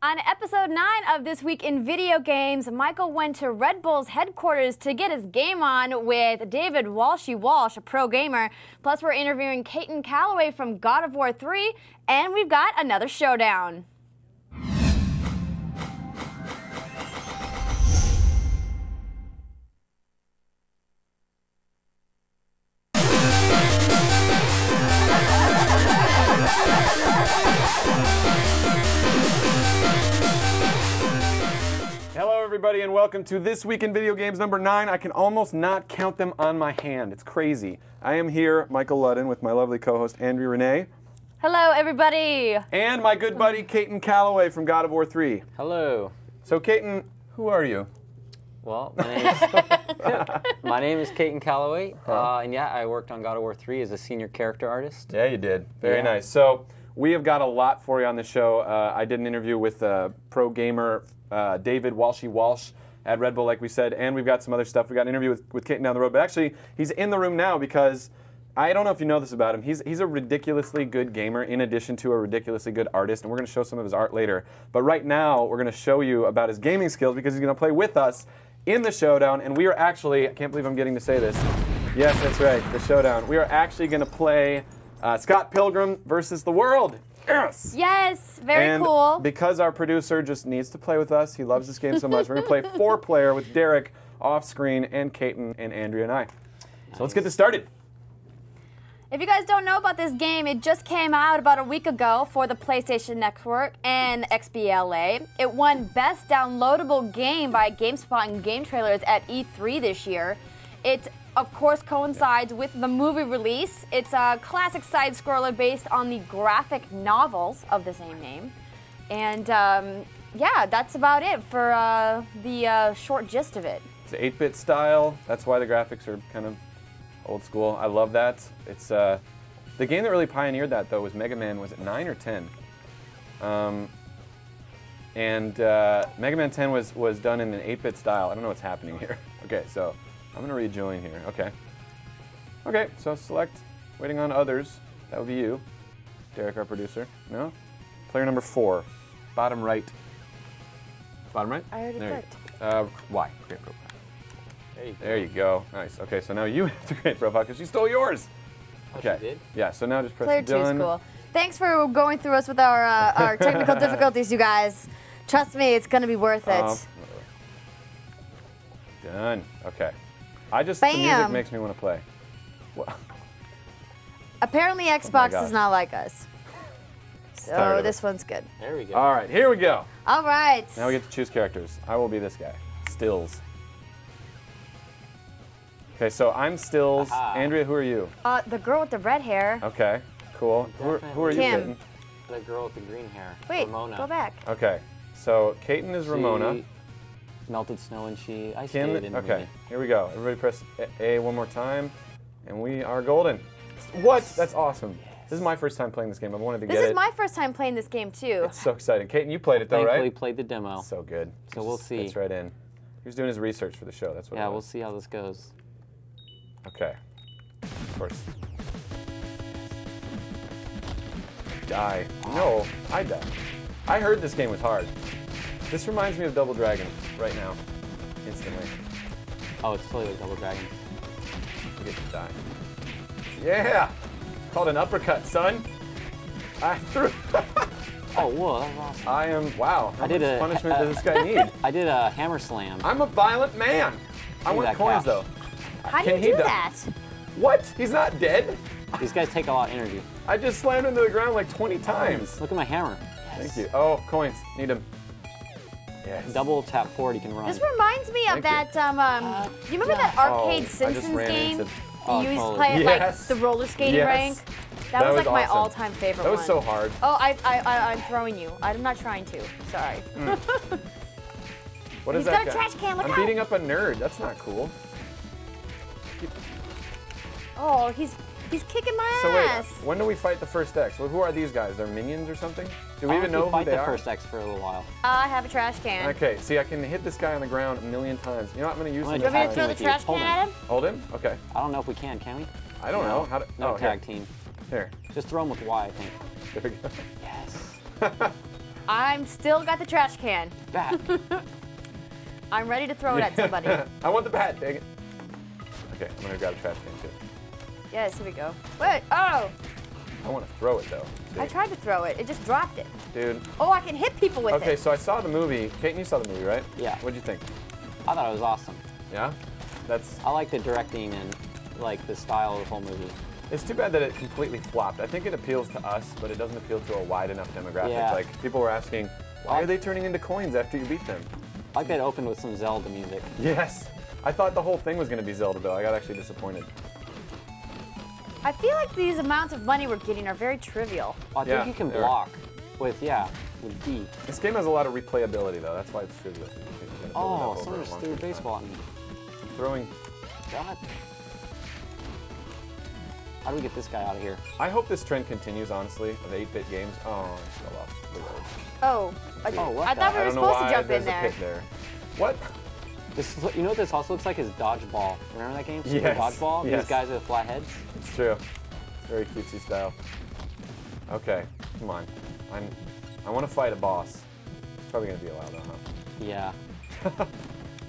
On episode 9 of This Week in Video Games, Michael went to Red Bull's headquarters to get his game on with David Walsh, a pro gamer. Plus, we're interviewing Caton Calloway from God of War 3, and we've got another showdown. Hello everybody and welcome to This Week in Video Games number 9. I can almost not count them on my hand. It's crazy. I am here, Michael Ludden, with my lovely co-host Andrea Renee. Hello everybody. And my good buddy Caton Calloway from God of War 3. Hello. So Caton, who are you? Well, my name is Caton Calloway, and yeah, I worked on God of War 3 as a senior character artist. Yeah, you did. Very nice. So we have got a lot for you on the show. I did an interview with pro gamer David Walsh at Red Bull, like we said, and we've got some other stuff. We got an interview with Caton down the road, but actually he's in the room now because I don't know if you know this about him. He's a ridiculously good gamer in addition to a ridiculously good artist, and we're going to show some of his art later. But right now, we're going to show you about his gaming skills because he's going to play with us in the showdown, and we are actually, I can't believe I'm getting to say this. Yes, that's right, the showdown. We are actually going to play Scott Pilgrim versus the world. Yes! Yes, very cool. And because our producer just needs to play with us, he loves this game so much, we're going to play 4-player with Derek off screen and Caton and Andrea and I. So let's get this started. If you guys don't know about this game, it just came out about a week ago for the PlayStation Network and XBLA. It won Best Downloadable Game by GameSpot and Game Trailers at E3 this year. It, of course, coincides with the movie release. It's a classic side-scroller based on the graphic novels of the same name. And yeah, that's about it for the short gist of it. It's 8-bit style, that's why the graphics are kind of old school. I love that. It's the game that really pioneered that though was Mega Man. Was it 9 or 10? Mega Man 10 was done in an 8-bit style. I don't know what's happening here. Okay, so I'm gonna rejoin here. Okay. Okay, so select waiting on others. That would be you, Derek, our producer. No? Player number 4, bottom right. Bottom right? I already clicked. Y. Create profile. There you go. Nice. Okay, so now you have to create a profile because you stole yours. Okay. She did? Yeah, so now just press Player done. 2 is cool. Thanks for going through us with our technical difficulties, you guys. Trust me, it's going to be worth it. Done. Okay. The Bam. music makes me want to play. Well, Apparently Xbox does not like us. So this one's good. There we go. all right, here we go. All right. Now we get to choose characters. I will be this guy, Stills. Okay, so I'm Stills. Aha. Andrea, who are you? The girl with the red hair. Okay, cool. Who are you, Kim. Caton? The girl with the green hair. Wait, Ramona. go back. Okay, so Caton is Ramona. She melted snow and she ice Kim, skated in the okay, movie. here we go. Everybody press A one more time, and we are golden. What? That's awesome. This is my first time playing this game. I wanted to get it. This is my first time playing this game, too. It's so exciting. Caton, you played it though, Thankfully right? played the demo. So good. So we'll see. It's right in. He was doing his research for the show. That's what. Yeah, it we'll was. see how this goes. Okay. Of course. Die. No, I died. I heard this game was hard. This reminds me of Double Dragon right now. Instantly. Oh, it's totally like Double Dragon. You get to die. Yeah! Called an uppercut, son. I threw. Oh, whoa, that was awesome. I am. Wow. How I did much punishment does this guy need? I did a hammer slam. I'm a violent man. I want that coins couch. though. How do Can you he do die? that? What? He's not dead? These guys take a lot of energy. I just slammed into the ground like 20 times. Look at my hammer. Thank you. Oh, coins. Need them. Yes. Double tap forward, you can run. This reminds me of Thank that, do you remember that arcade I just Simpsons ran game? into- Oh, You used to totally. play it Yes. like the roller skating Yes. rank? That That was was like my awesome. all-time favorite That was one. so hard. Oh, I'm throwing you. I'm not trying to. Sorry. What is He's that got a guy? trash can, look I'm out. beating up a nerd. That's not cool. Oh, he's kicking my So wait, ass. when do we fight the first X? Well, who are these guys? They're minions or something? Do we Why even don't know you who fight they the are? first X for a little while? I have a trash can. Okay, see, I can hit this guy on the ground a million times. You know what? I'm going to use I'm him. gonna You want me to tag throw team the with you. trash can Hold at him. him? Hold him? Okay. I don't know if we can we? I don't know. How to, No oh, tag team. Here. Just throw him with Y, I think. There we go. Yes. I'm still got the trash can. Bat. I'm ready to throw it at somebody. I want the bat, dang it. Okay, I'm gonna grab a trash can too. Yes, here we go. Wait, oh! I want to throw it though. See? I tried to throw it. It just dropped it. Dude. Oh, I can hit people with it. Okay, so I saw the movie. Peyton, you saw the movie, right? Yeah. What'd you think? I thought it was awesome. Yeah? I like the directing and like the style of the whole movie. It's too bad that it completely flopped. I think it appeals to us, but it doesn't appeal to a wide enough demographic. Yeah. Like, people were asking, why are they turning into coins after you beat them? I like that it opened with some Zelda music. Yes. I thought the whole thing was going to be Zelda, though. I got actually disappointed. I feel like these amounts of money we're getting are very trivial. Well, I think you can block with D. This game has a lot of replayability, though. That's why it's trivial. Oh, someone just threw a baseball at me. Throwing. God. How do we get this guy out of here? I hope this trend continues, honestly, of 8-bit games. Oh, I fell off the road. Oh, what I thought we were supposed to jump in there's a there. pit there. What? This, you know what this also looks like is Dodgeball. Remember that game? Super Yes. Dodgeball? Yes. These guys with flat heads? It's true. It's very cutesy style. Okay, come on. I want to fight a boss. It's probably going to be a while though, huh? Yeah.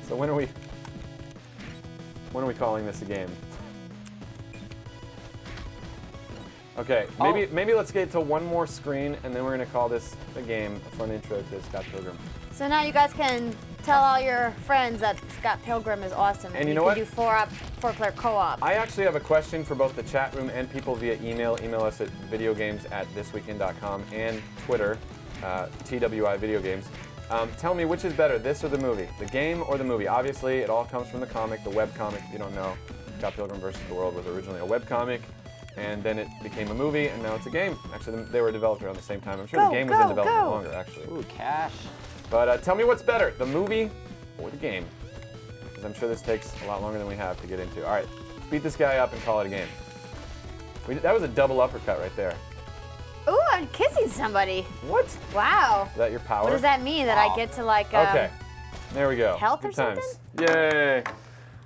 So when are we calling this a game? Okay, maybe let's get to one more screen, and then we're gonna call this a game, a fun intro to Scott Pilgrim. So now you guys can tell all your friends that Scott Pilgrim is awesome. And you know what? You can do four-player co-op. I actually have a question for both the chat room and people via email. Email us at videogames@thisweekend.com and Twitter, TWiVG. Tell me which is better, this or the movie? The game or the movie? Obviously, it all comes from the comic, the webcomic. If you don't know, Scott Pilgrim vs. the World was originally a webcomic. And then it became a movie, and now it's a game. Actually, they were developed around the same time. I'm sure the game was in development longer, actually. Ooh, cash. But tell me what's better, the movie or the game? Because I'm sure this takes a lot longer than we have to get into. All right, let's beat this guy up and call it a game. That was a double uppercut right there. Ooh, I'm kissing somebody. What? Wow. Is that your power? What does that mean? That I get to like okay, there we go. health or Good times. something? Yay!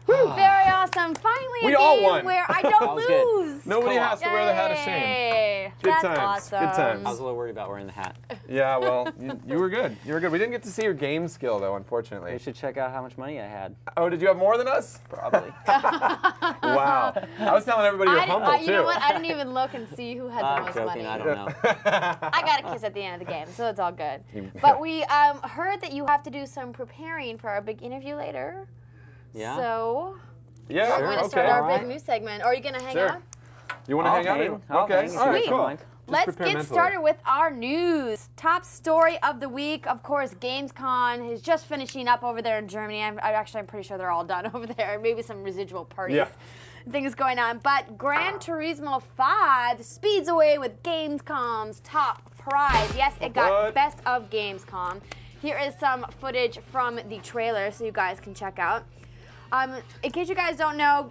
Very awesome. Finally, We a all game won. where I don't was good. lose. Nobody has to wear the hat of shame. Yay. Good That's times. awesome. Good times. I was a little worried about wearing the hat. Yeah, well, you were good. You were good. We didn't get to see your game skill, though, unfortunately. You should check out how much money I had. Oh, did you have more than us? Probably. Wow. I was telling everybody you're humble, too. You know what? I didn't even look and see who had the most joking, money. I don't know. I got a kiss at the end of the game, so it's all good. But we heard that you have to do some preparing for our big interview later. Yeah. So Yeah, we're going to okay. start our Alright. big news segment. Or are you going to hang Sure. out? You want to hang out? Okay. hang. All right, Sweet. cool. Let's prepare get mentally. started with our news. Top story of the week, of course, Gamescom is just finishing up over there in Germany. I'm pretty sure they're all done over there. Maybe some residual parties. Things going on. But Gran Turismo 5 speeds away with Gamescom's top prize. Yes, it got What? Best of Gamescom. Here is some footage from the trailer so you guys can check out. In case you guys don't know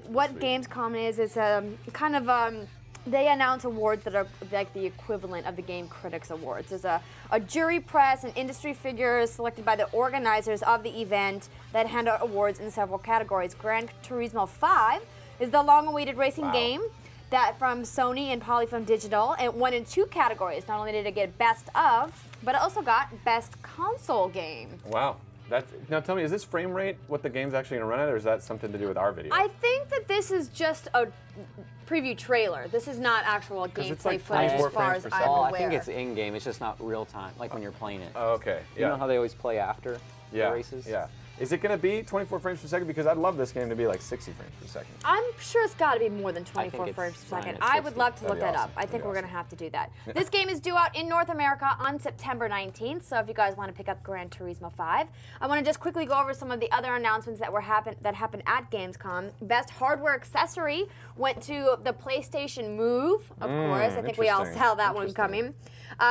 what Gamescom is, it's kind of they announce awards that are like the equivalent of the Game Critics Awards. There's a jury press and industry figures selected by the organizers of the event that hand out awards in several categories. Gran Turismo 5 is the long-awaited racing game that from Sony and Polyphone Digital. It won in 2 categories. Not only did it get Best of, but it also got Best Console Game. Wow. Now tell me, is this frame rate what the game's actually going to run at, or is that something to do with our video? I think that this is just a preview trailer. This is not actual gameplay it's like footage 24 as far frames as per I'm second. aware. I think it's in-game. It's just not real time, like when you're playing it. Oh, okay. You know how they always play after the races? Yeah. Is it going to be 24 frames per second? Because I'd love this game to be like 60 frames per second. I'm sure it's got to be more than I 24 think frames it's per second. fine at I would 60. love to look That'd be that up. awesome. I think That'd be we're going to have to do that. This game is due out in North America on September 19th, so if you guys want to pick up Gran Turismo 5. I want to just quickly go over some of the other announcements that happened at Gamescom. Best hardware accessory went to the PlayStation Move, of course. I think we all saw that one coming.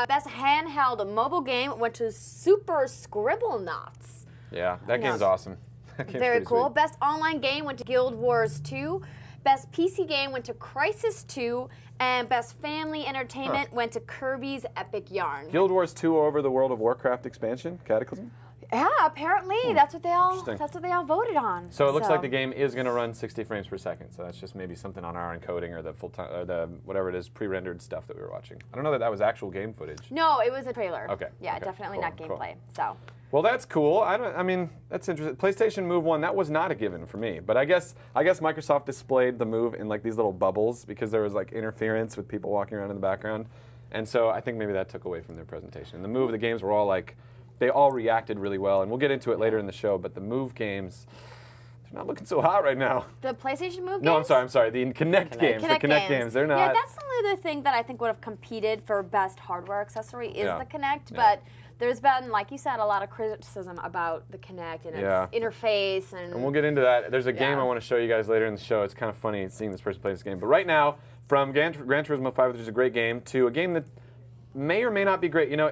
Best handheld mobile game went to Super Scribblenauts. Yeah, that game's awesome. That game's Very pretty cool. sweet. Best online game went to Guild Wars 2. Best PC game went to Crysis 2. And Best Family Entertainment went to Kirby's Epic Yarn. Guild Wars 2 over the World of Warcraft expansion, Cataclysm? Yeah, apparently that's what they all voted on. So it looks like the game is going to run 60 frames per second. So that's just maybe something on our encoding or the full time or the whatever it is pre-rendered stuff that we were watching. I don't know that that was actual game footage. No, it was a trailer. Okay. Yeah, okay. definitely Cool, not gameplay. So. Well, that's cool. I mean, that's interesting. PlayStation Move 1, that was not a given for me. But I guess Microsoft displayed the Move in like these little bubbles because there was like interference with people walking around in the background. And so I think maybe that took away from their presentation. And the Move, the games were all like, they all reacted really well. And we'll get into it later in the show, but the Move games, they're not looking so hot right now. The PlayStation Move games? No, I'm sorry. The Kinect games. The Kinect games, they're not. Yeah, that's the other thing that I think would have competed for best hardware accessory is the Kinect. Yeah. But there's been, like you said, a lot of criticism about the Kinect and its interface. And we'll get into that. There's a game I want to show you guys later in the show. It's kind of funny seeing this person play this game. But right now, from Gran Turismo 5, which is a great game, to a game that may or may not be great. You know,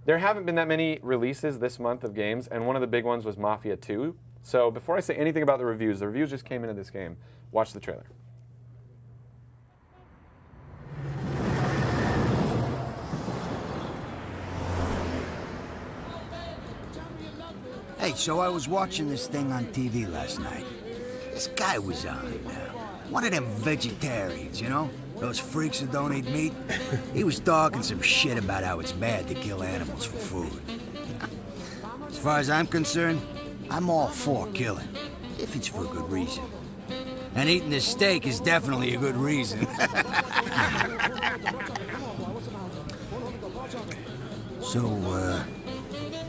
there haven't been that many releases this month of games, and one of the big ones was Mafia 2. So before I say anything about the reviews just came into this game. Watch the trailer. Hey, so I was watching this thing on TV last night. This guy was on, one of them vegetarians, you know? Those freaks who don't eat meat. He was talking some shit about how it's bad to kill animals for food. As far as I'm concerned, I'm all for killing, if it's for a good reason. And eating this steak is definitely a good reason. So,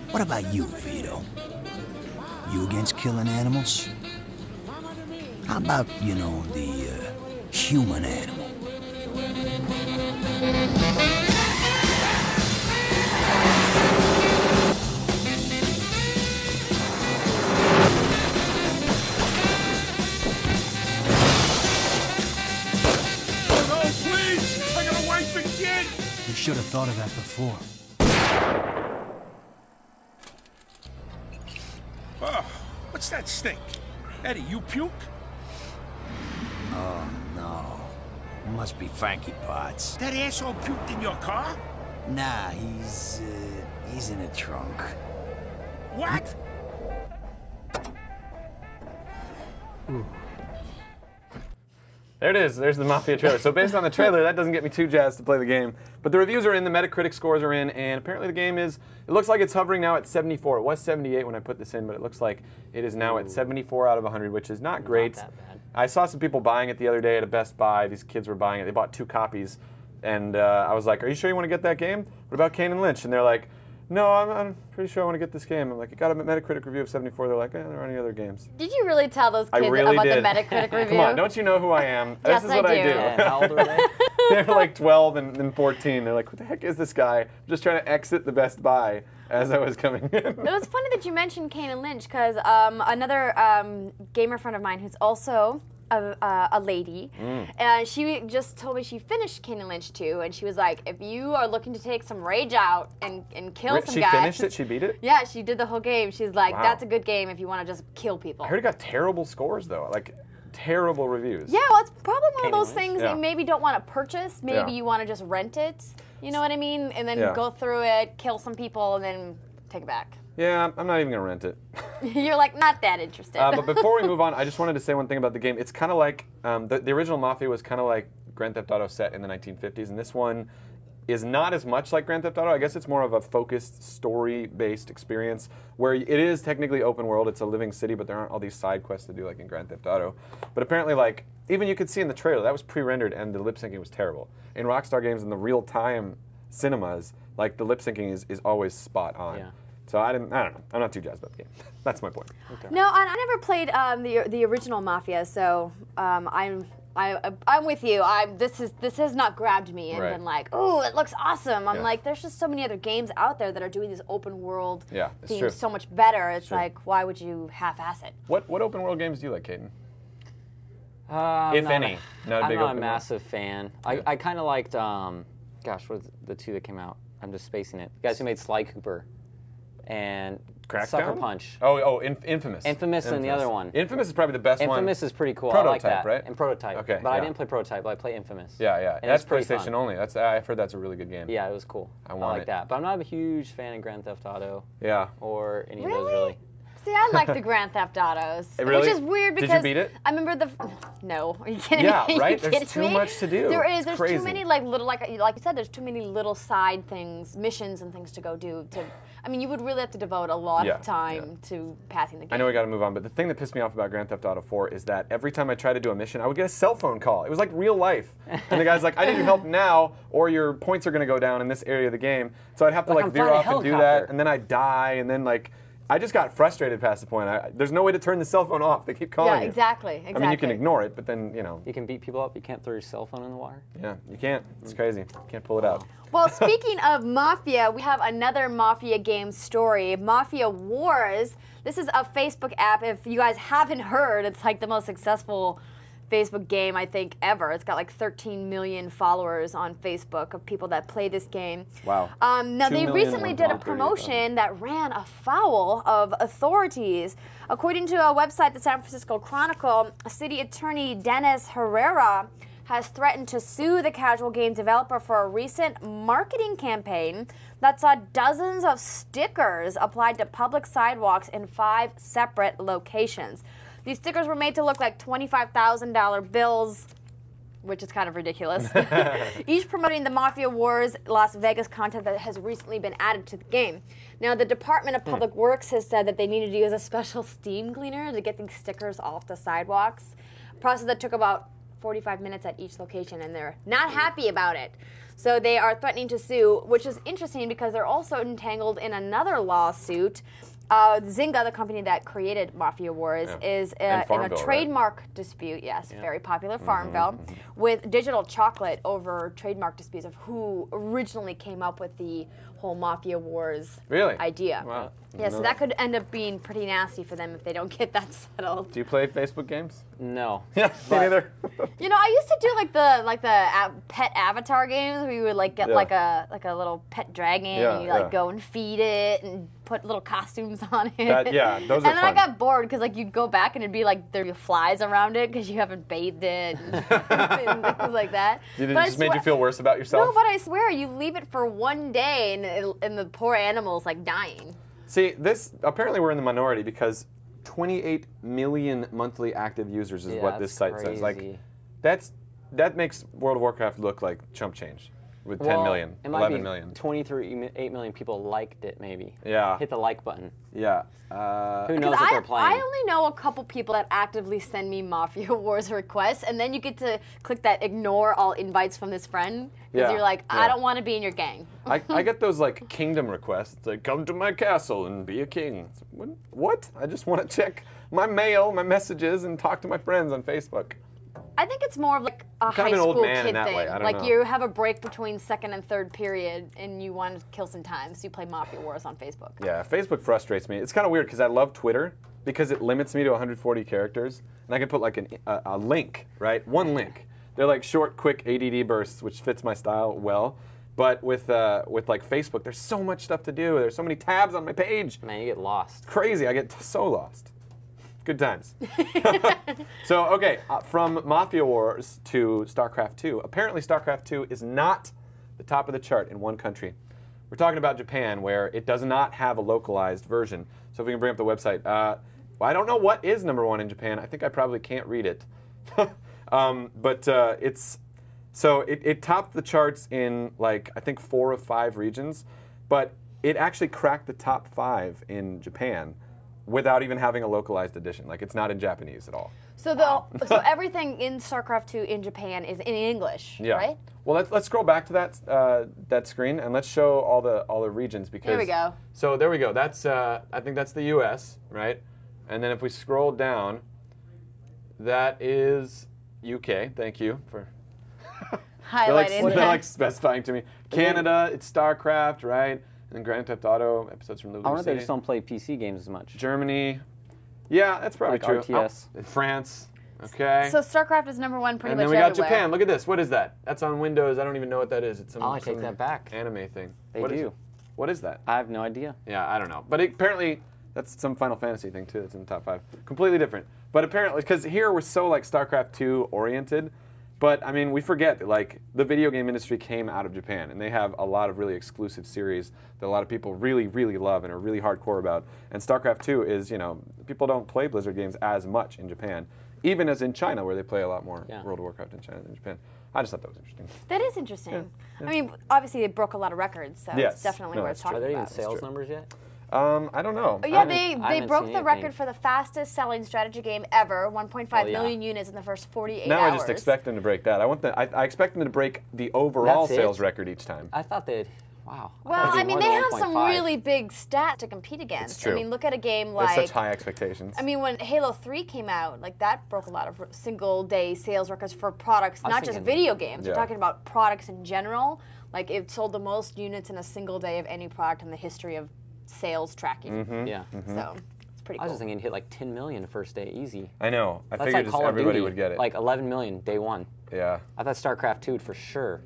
what about you, Vito? You against killing animals? How about, you know, the human animal? No, please! I got a wife and kid! You should have thought of that before. Oh, what's that stink? Eddie, you puke? Oh, no. It must be Frankie Potts. That asshole puked in your car? Nah, he's in a trunk. What? There it is. There's the Mafia trailer. So based on the trailer, that doesn't get me too jazzed to play the game. But the reviews are in, the Metacritic scores are in, and apparently the game it looks like it's hovering now at 74. It was 78 when I put this in, but it looks like it is now at 74 out of 100, which is not great. Not that bad. I saw some people buying it the other day at a Best Buy. These kids were buying it. They bought 2 copies. And I was like, are you sure you want to get that game? What about Kane and Lynch? And they're like, no, I'm pretty sure I want to get this game. I'm like, you got a Metacritic review of 74. They're like, there aren't any other games. Did you really tell those kids really about did. the Metacritic review? Come on, don't you know who I am? Yes, This is what I I do. do. Yeah, how old are they? They're like 12 and 14. They're like, what the heck is this guy? I'm just trying to exit the Best Buy as I was coming in. It was funny that you mentioned Kane and Lynch because another gamer friend of mine who's also a lady, and she just told me she finished Kane and Lynch 2, and she was like, if you are looking to take some rage out and kill some She guys. finished it? She beat it? Yeah, she did the whole game. She's like, Wow. that's a good game if you want to just kill people. I heard it got terrible scores, though. Like, terrible reviews. Yeah, well, it's probably one Kane of and those Lynch? things Yeah. that you maybe don't want to purchase. Maybe Yeah. you want to just rent it. You know what I mean? And then Yeah. go through it, kill some people, and then take it back. Yeah, I'm not even going to rent it. You're like, not that interested. But before we move on, I just wanted to say one thing about the game. It's kind of like, the original Mafia was kind of like Grand Theft Auto set in the 1950s, and this one is not as much like Grand Theft Auto. I guess it's more of a focused, story-based experience, where it is technically open world. It's a living city, but there aren't all these side quests to do like in Grand Theft Auto. But apparently, like, even you could see in the trailer, that was pre-rendered, and the lip-syncing was terrible. In Rockstar games, in the real-time cinemas, like, the lip-syncing is always spot on. Yeah. So I don't know. I'm not too jazzed about the game. That's my point. Okay. No, I never played the original Mafia, so I'm with you. This has not grabbed me and Right. been like, oh, it looks awesome. I'm Yeah. like, there's just so many other games out there that are doing this open world Yeah, it's theme true. so much better. It's True. like, why would you half-ass it? What open world games do you like, Caden? I'm If not any. Not a I'm big not a open world. massive fan. I kind of liked, gosh, what was the 2 that came out? I'm just spacing it. The guys who made Sly Cooper and Crackdown? Sucker Punch. Infamous. Infamous and the other one. Infamous is probably the best one. Infamous is pretty cool. Prototype, I like that. right? And Prototype. Okay, But I yeah. didn't play Prototype, but I play Infamous. Yeah. And That's it's pretty PlayStation fun. only. I've heard that's a really good game. Yeah, it was cool. I like want it. that. But I'm not a huge fan of Grand Theft Auto Yeah. or any of those Really? really. See, I like the Grand Theft Autos, Really? which is weird Did you because beat it? I remember the. No, are you kidding Yeah, me? right? Are you There's kidding too me? much to do. There is. It's There's crazy. too many like you said. There's too many little side things, missions and things to go do. I mean, you would really have to devote a lot Yeah, of time to passing the game. I know we got to move on, but the thing that pissed me off about Grand Theft Auto 4 is that every time I tried to do a mission, I would get a cell phone call. It was like real life. And the guy's like, I need your help now, or your points are going to go down in this area of the game. So I'd have to Like, like I'm veer flying a off and do helicopter. that, and then I'd die, and then like, I just got frustrated past the point. There's no way to turn the cell phone off. They keep calling Yeah, you. exactly. I mean, you can ignore it, but then, you know, You can beat people up. You can't throw your cell phone in the water. yeah, you can't. It's crazy. You can't pull it out. Well, speaking of Mafia, we have another Mafia game story, Mafia Wars. This is a Facebook app. If you guys haven't heard, it's like the most successful Facebook game, I think, ever. It's got like 13 million followers on Facebook of people that play this game. Wow. Now, 2 they million recently did a 138,000. promotion that ran afoul of authorities. According to a website, the San Francisco Chronicle, City Attorney Dennis Herrera has threatened to sue the casual game developer for a recent marketing campaign that saw dozens of stickers applied to public sidewalks in 5 separate locations. These stickers were made to look like $25,000 bills, which is kind of ridiculous. Each promoting the Mafia Wars Las Vegas content that has recently been added to the game. Now, the Department of Public Works has said that they needed to use a special steam cleaner to get these stickers off the sidewalks, a process that took about 45 minutes at each location, and they're not happy about it. So they are threatening to sue, which is interesting because they're also entangled in another lawsuit. Zynga, the company that created Mafia Wars, is in a Farmville, right? trademark dispute, yes, very popular, Farmville, with Digital Chocolate over trademark disputes of who originally came up with the whole Mafia Wars idea. Wow. Yeah, so that could end up being pretty nasty for them if they don't get that settled. Do you play Facebook games? No. Yeah, me neither. You know, I used to do like the pet avatar games where you would like get like a little pet dragon and you like go and feed it and put little costumes on it. Those are And then I fun. got bored because like you'd go back and it'd be like there'd be flies around it because you haven't bathed it and things like that. Did it But I just made you swear- feel worse about yourself? No, but I swear you leave it for one day and the poor animal's like dying. See, apparently we're in the minority because 28 million monthly active users is Yeah, what this that's site says. Like, crazy. that makes World of Warcraft look like chump change with 10 Well, million, it might 11 be million. 8 million people liked it, maybe. Yeah. Hit the like button. Yeah. Who knows what they're playing? I only know a couple people that actively send me Mafia Wars requests, and then you get to click that ignore all invites from this friend because Yeah, you're like, yeah. I don't want to be in your gang. I get those like kingdom requests. It's like, come to my castle and be a king. It's like, what? I just want to check my mail, my messages, and talk to my friends on Facebook. I think it's more of like a kind high of an old school man in kid that thing. way. I don't Like know. you have a break between second and third period, and you want to kill some time, so you play Mafia Wars on Facebook. Yeah, Facebook frustrates me. It's kind of weird because I love Twitter because it limits me to 140 characters, and I can put like a link, right? One link. They're like short, quick ADD bursts, which fits my style well. But with like Facebook, there's so much stuff to do. There's so many tabs on my page. Man, you get lost. Crazy. I get so lost. Good times. So, okay, from Mafia Wars to StarCraft 2. Apparently, StarCraft 2 is not the top of the chart in one country. We're talking about Japan, where it does not have a localized version. So if we can bring up the website. Well, I don't know what is #1 in Japan. I think I probably can't read it. But it topped the charts in, like, I think 4 of 5 regions. But it actually cracked the top 5 in Japan without even having a localized edition. Like, it's not in Japanese at all. So so everything in StarCraft 2 in Japan is in English, Yeah. right? Well, let's scroll back to that screen and let's show all the regions because. Here we go. So there we go. That's I think that's the U.S. right, and then if we scroll down, that is UK. Thank you for. Highlighted. They're like specifying to me. Canada, it's StarCraft, right? And then Grand Theft Auto episodes from I Liberty wonder if they City. just don't play PC games as much. Germany, yeah, that's probably Like true. RTS. Oh, France, okay. So StarCraft is #1 pretty And much then we got everywhere. Japan. Look at this. What is that? That's on Windows. I don't even know what that is. It's some, Oh, I take some that back. anime thing. They What is do. it? What is that? I have no idea. Yeah, I don't know. But apparently That's some Final Fantasy thing too. That's in the top 5. Completely different. But apparently, because here we're so like StarCraft 2 oriented. But I mean, we forget that like the video game industry came out of Japan, and they have a lot of really exclusive series that a lot of people really, really love and are really hardcore about. And StarCraft 2 is, people don't play Blizzard games as much in Japan, even as in China, where they play a lot more World of Warcraft in China than Japan. I just thought that was interesting. That is interesting. Yeah. I mean, obviously they broke a lot of records, so Yes. it's definitely No, worth that's talking Are there even about. sales numbers yet? I don't know. Oh, yeah, I they haven't broke seen the record anything. for the fastest selling strategy game ever, 1.5 million units in the first 48 now hours. I just expect them to break that. I expect them to break the overall That's it? sales record each time. I thought they'd. Wow. Well, I mean, they have some 1.5. really big stats to compete against. It's true. I mean, look at a game They like... have such high expectations. I mean, when Halo 3 came out, like that broke a lot of single-day sales records for products, not just video games. Yeah. We're talking about products in general. Like, it sold the most units in a single day of any product in the history of sales tracking. Yeah. So, it's pretty I cool. was just thinking hit like 10 million first day, easy. I know. I That's figured like just Call of everybody Duty, would get it. Like 11 million day one. Yeah. I thought StarCraft 2 would for sure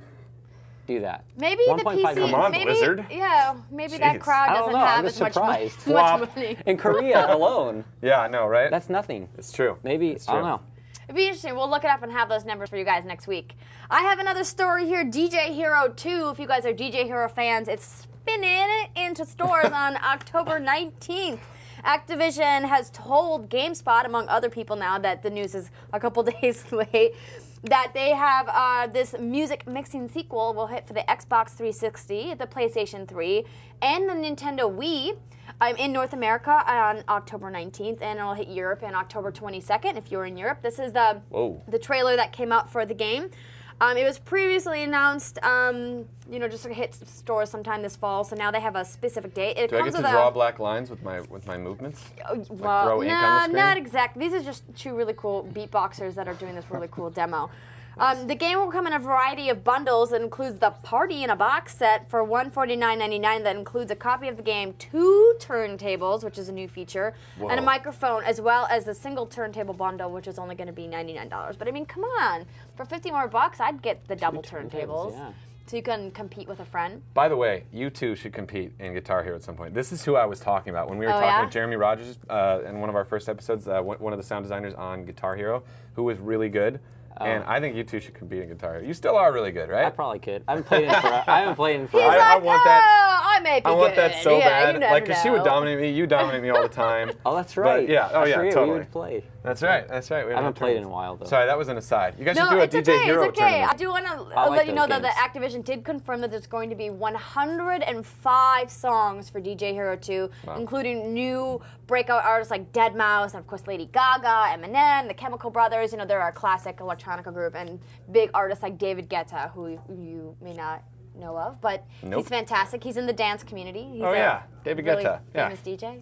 do that. Maybe the 1.5 PC, million. Come on, maybe, Blizzard. yeah, maybe that Jeez. crowd I don't doesn't know, have I'm as just much, surprised. much money. In Korea alone, Yeah, I know, right? that's nothing. It's true. Maybe, It's I don't true. know. It'd be interesting. We'll look it up and have those numbers for you guys next week. I have another story here, DJ Hero 2. If you guys are DJ Hero fans, it's spinning into stores on October 19th. Activision has told GameSpot, among other people now that the news is a couple days late, that they have this music mixing sequel will hit for the Xbox 360, the PlayStation 3, and the Nintendo Wii in North America on October 19th, and it'll hit Europe on October 22nd if you're in Europe. This is the trailer that came out for the game. It was previously announced, just to hit stores sometime this fall. So now they have a specific date. It Do I comes get to with draw black lines with my movements? well, throw ink on the screen? not exactly. These are just two really cool beatboxers that are doing this really cool demo. The game will come in a variety of bundles that includes the Party in a Box set for $149.99 that includes a copy of the game, 2 turntables, which is a new feature, and a microphone, as well as the single turntable bundle, which is only going to be $99. But I mean, come on. For $50 more, I'd get the double turntables. Yeah. So you can compete with a friend. By the way, you two should compete in Guitar Hero at some point. This is who I was talking about when we were talking yeah? with Jeremy Rogers in one of our first episodes, one of the sound designers on Guitar Hero, who was really good. And I think you two should compete in Guitar Hero. You still are really good, right? I probably could. I haven't played in for. I haven't played in for. He's I like, want that. I may be I want good. that so Yeah, bad. you never Like, 'cause she would know. dominate me. You dominate me all the time. Oh, that's right. But, yeah. Oh, I yeah. forget, Totally. We would play. That's right. That's right. I haven't played in a while though. Sorry, that was an aside. You guys should No, do a it's DJ okay. Hero It's okay. tournament. I do want to I like let you know those though that Activision did confirm that there's going to be 105 songs for DJ Hero 2, including new breakout artists like Deadmau5 and of course Lady Gaga, Eminem, the Chemical Brothers. You know, they're a classic electronica group, and big artists like David Guetta, who you may not know of, but he's fantastic. He's in the dance community. He's David really Guetta. Yeah. famous DJ.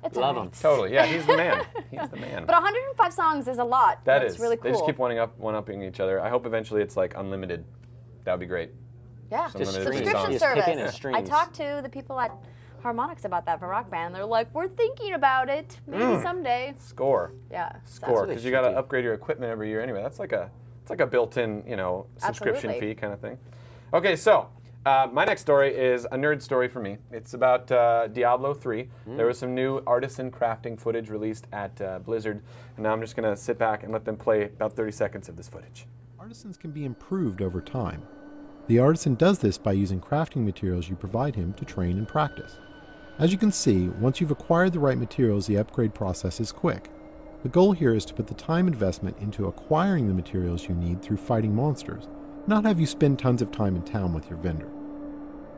It's Love alright. him. Totally. Yeah, he's the man. He's the man. But 105 songs is a lot. That's really cool. They just keep one-upping each other. I hope eventually it's like unlimited. That would be great. Yeah, Just subscription songs. Just kick in and service. I streams. talked to the people at Harmonix about that for Rock Band. They're like, we're thinking about it, maybe someday. Score. Yeah, Score, what they because you got to should do. upgrade your equipment every year anyway. That's like a built-in, subscription Absolutely. fee kind of thing. Okay, so my next story is a nerd story for me. It's about Diablo 3. There was some new artisan crafting footage released at Blizzard, and now I'm just going to sit back and let them play about 30 seconds of this footage. Artisans can be improved over time. The artisan does this by using crafting materials you provide him to train and practice. As you can see, once you've acquired the right materials, the upgrade process is quick. The goal here is to put the time investment into acquiring the materials you need through fighting monsters, not have you spend tons of time in town with your vendor.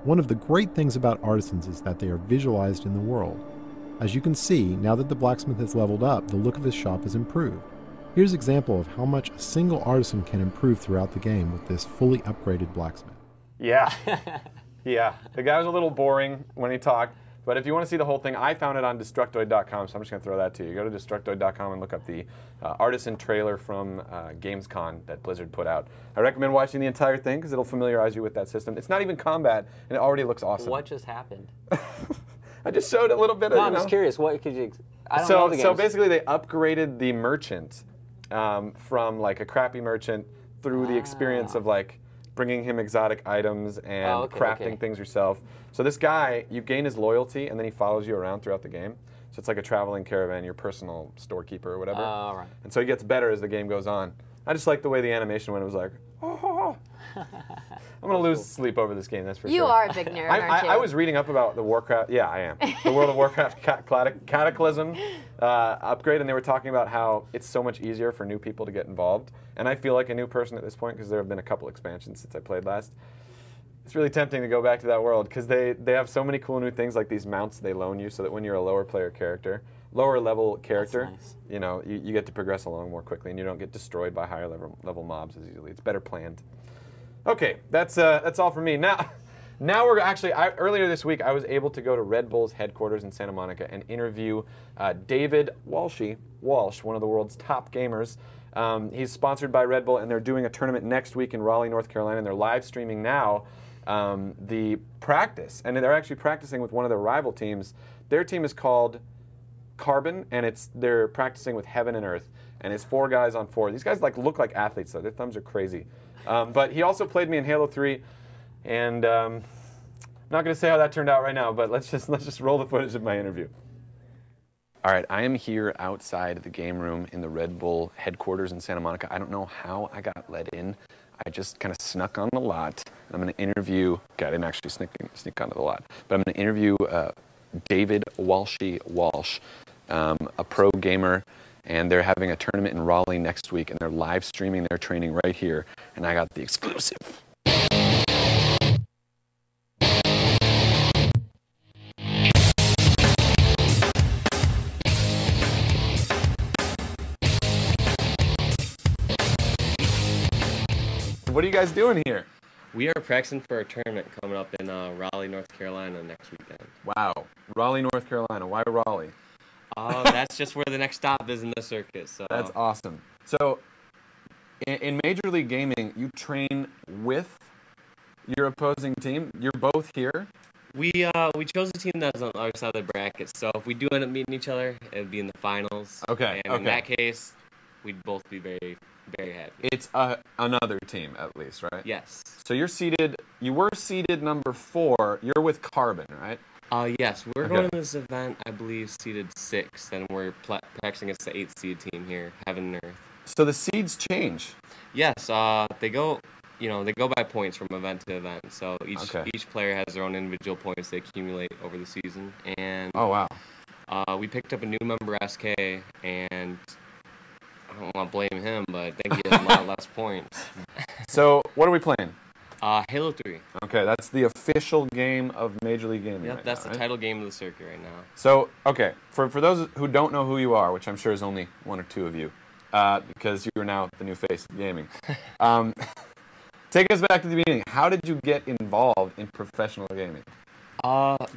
One of the great things about artisans is that they are visualized in the world. As you can see, now that the blacksmith has leveled up, the look of his shop has improved. Here's an example of how much a single artisan can improve throughout the game with this fully upgraded blacksmith. Yeah. Yeah. The guy was a little boring when he talked, but if you want to see the whole thing, I found it on Destructoid.com, so I'm just going to throw that to you. Go to Destructoid.com and look up the artisan trailer from Gamescom that Blizzard put out. I recommend watching the entire thing because it'll familiarize you with that system. It's not even combat, and it already looks awesome. What just happened? I just showed a little bit of, No, I'm just curious. What could you? I don't know the games. So basically they upgraded the merchant from like a crappy merchant through the experience of like bringing him exotic items and crafting things yourself. So this guy, you gain his loyalty, and then he follows you around throughout the game. So it's like a traveling caravan, your personal storekeeper or whatever. Right. And so he gets better as the game goes on. I just like the way the animation went. It was like, oh. I'm going to lose sleep over this game, that's for sure. You are a big nerd, aren't you? I was reading up about the Warcraft, yeah, I am. The World of Warcraft Cataclysm upgrade, and they were talking about how it's so much easier for new people to get involved. And I feel like a new person at this point, because there have been a couple expansions since I played last. It's really tempting to go back to that world, because they have so many cool new things, like these mounts they loan you, so that when you're a lower level character, nice. you know, you get to progress along more quickly, and you don't get destroyed by higher level mobs as easily. It's better planned. Okay, that's all for me. Now we're actually, earlier this week, I was able to go to Red Bull's headquarters in Santa Monica and interview David Walsh, one of the world's top gamers. He's sponsored by Red Bull, and they're doing a tournament next week in Raleigh, North Carolina, and they're live streaming now the practice. And they're actually practicing with one of their rival teams. Their team is called Carbon, and they're practicing with Heaven and Earth. And it's 4 guys on 4. These guys look like athletes, though. Their thumbs are crazy. But he also played me in Halo 3, and I'm not going to say how that turned out right now, but let's just roll the footage of my interview. All right, I am here outside the game room in the Red Bull headquarters in Santa Monica. I don't know how I got let in. I just kind of snuck on the lot. I'm going to interview, okay, I didn't actually sneak onto the lot, but I'm going to interview David Walsh, a pro gamer, and they're having a tournament in Raleigh next week, and they're live streaming their training right here, and I got the exclusive. What are you guys doing here? We are practicing for a tournament coming up in Raleigh, North Carolina next weekend. Wow. Raleigh, North Carolina. Why Raleigh? That's just where the next stop is in the circuit. So that's awesome. So, in Major League Gaming, you train with your opposing team. You're both here. We chose a team that's on the other side of the bracket. So if we do end up meeting each other, it would be in the finals. Okay. And in that case, we'd both be very, very happy. It's another team, at least, right? Yes. So you were seeded number 4. You're with Carbon, right? Yes. We're going to this event, I believe, seeded 6th, and we're practicing against the 8th seed team here, Heaven and Earth. So the seeds change? Yes. They go by points from event to event. So each player has their own individual points they accumulate over the season. And oh, wow. We picked up a new member, SK, and I don't want to blame him, but I think he has a lot less points. So what are we playing? Halo 3. Okay, that's the official game of Major League Gaming. Yep, right that's now, the right? title game of the circuit right now. So, okay, for those who don't know who you are, which I'm sure is only 1 or 2 of you, because you are now the new face of gaming, take us back to the beginning. How did you get involved in professional gaming?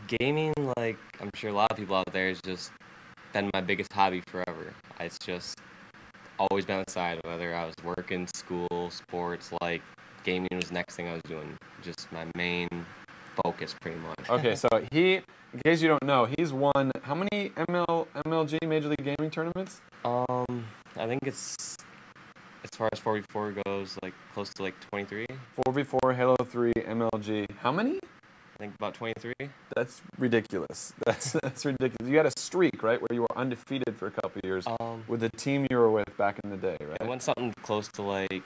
Gaming, like I'm sure a lot of people out there, has just been my biggest hobby forever. It's just always been on the side, whether I was working, school, sports, like gaming was the next thing I was doing. Just my main focus, pretty much. Okay, so in case you don't know, he's won how many MLG Major League Gaming tournaments? I think it's, as far as 4v4 goes, like close to like 23. 4v4, Halo 3, MLG. How many? I think about 23. That's ridiculous. That's ridiculous. You had a streak, right, where you were undefeated for a couple of years with the team you were with back in the day, right? I went something close to like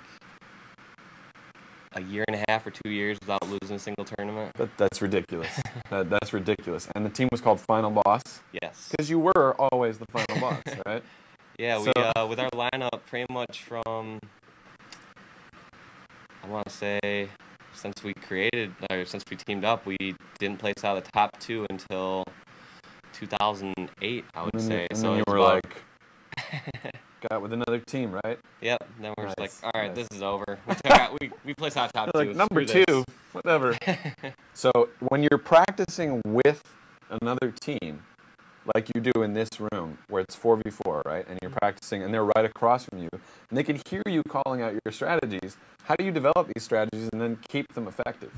a year and a half or 2 years without losing a single tournament. That's ridiculous. That's ridiculous. And the team was called Final Boss? Yes. Because you were always the final boss, right? Yeah, so, we with our lineup pretty much from, I want to say, since we teamed up, we didn't place out of the top 2 until 2008, I would say. And so then you were like, got with another team, right? Yep. Then we're just like, all right, this is over. We placed out top 2. Like number 2, whatever. So when you're practicing with another team, like you do in this room, where it's 4v4, right? And you're practicing, and they're right across from you, and they can hear you calling out your strategies. How do you develop these strategies and then keep them effective?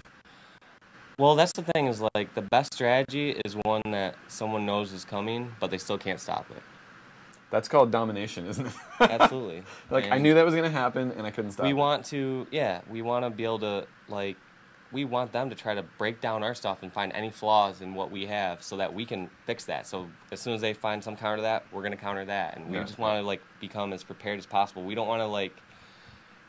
Well, that's the thing, is like the best strategy is one that someone knows is coming, but they still can't stop it. That's called domination, isn't it? Absolutely. Like, I And knew that was going to happen, and I couldn't stop we it. want to, yeah, we want to be able to, like, we want them to try to break down our stuff and find any flaws in what we have so that we can fix that. So as soon as they find some counter to that, we're going to counter that. And we just want to, like, become as prepared as possible. We don't want to, like,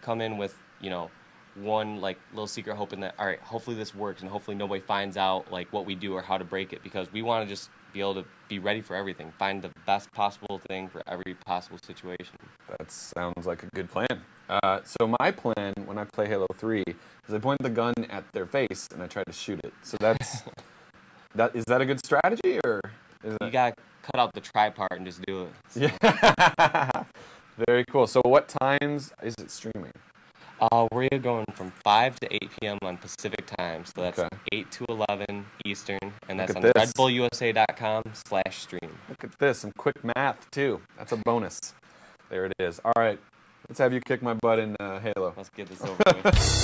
come in with, you know, one, like, little secret hoping that, all right, hopefully this works and hopefully nobody finds out, like, what we do or how to break it, because we want to just be able to be ready for everything, find the best possible thing for every possible situation. That sounds like a good plan. So my plan when I play Halo 3 is I point the gun at their face and I try to shoot it. So that's is that a good strategy, or is You got to cut out the try part and just do it. Yeah. Very cool. So what times is it streaming? We're going from 5 to 8 p.m. on Pacific time, so that's Okay. 8 to 11 Eastern, and that's Look on at this. redbullusa.com/stream. Look at this, some quick math too. That's a bonus. There it is. All right, let's have you kick my butt in Halo. Let's get this over with.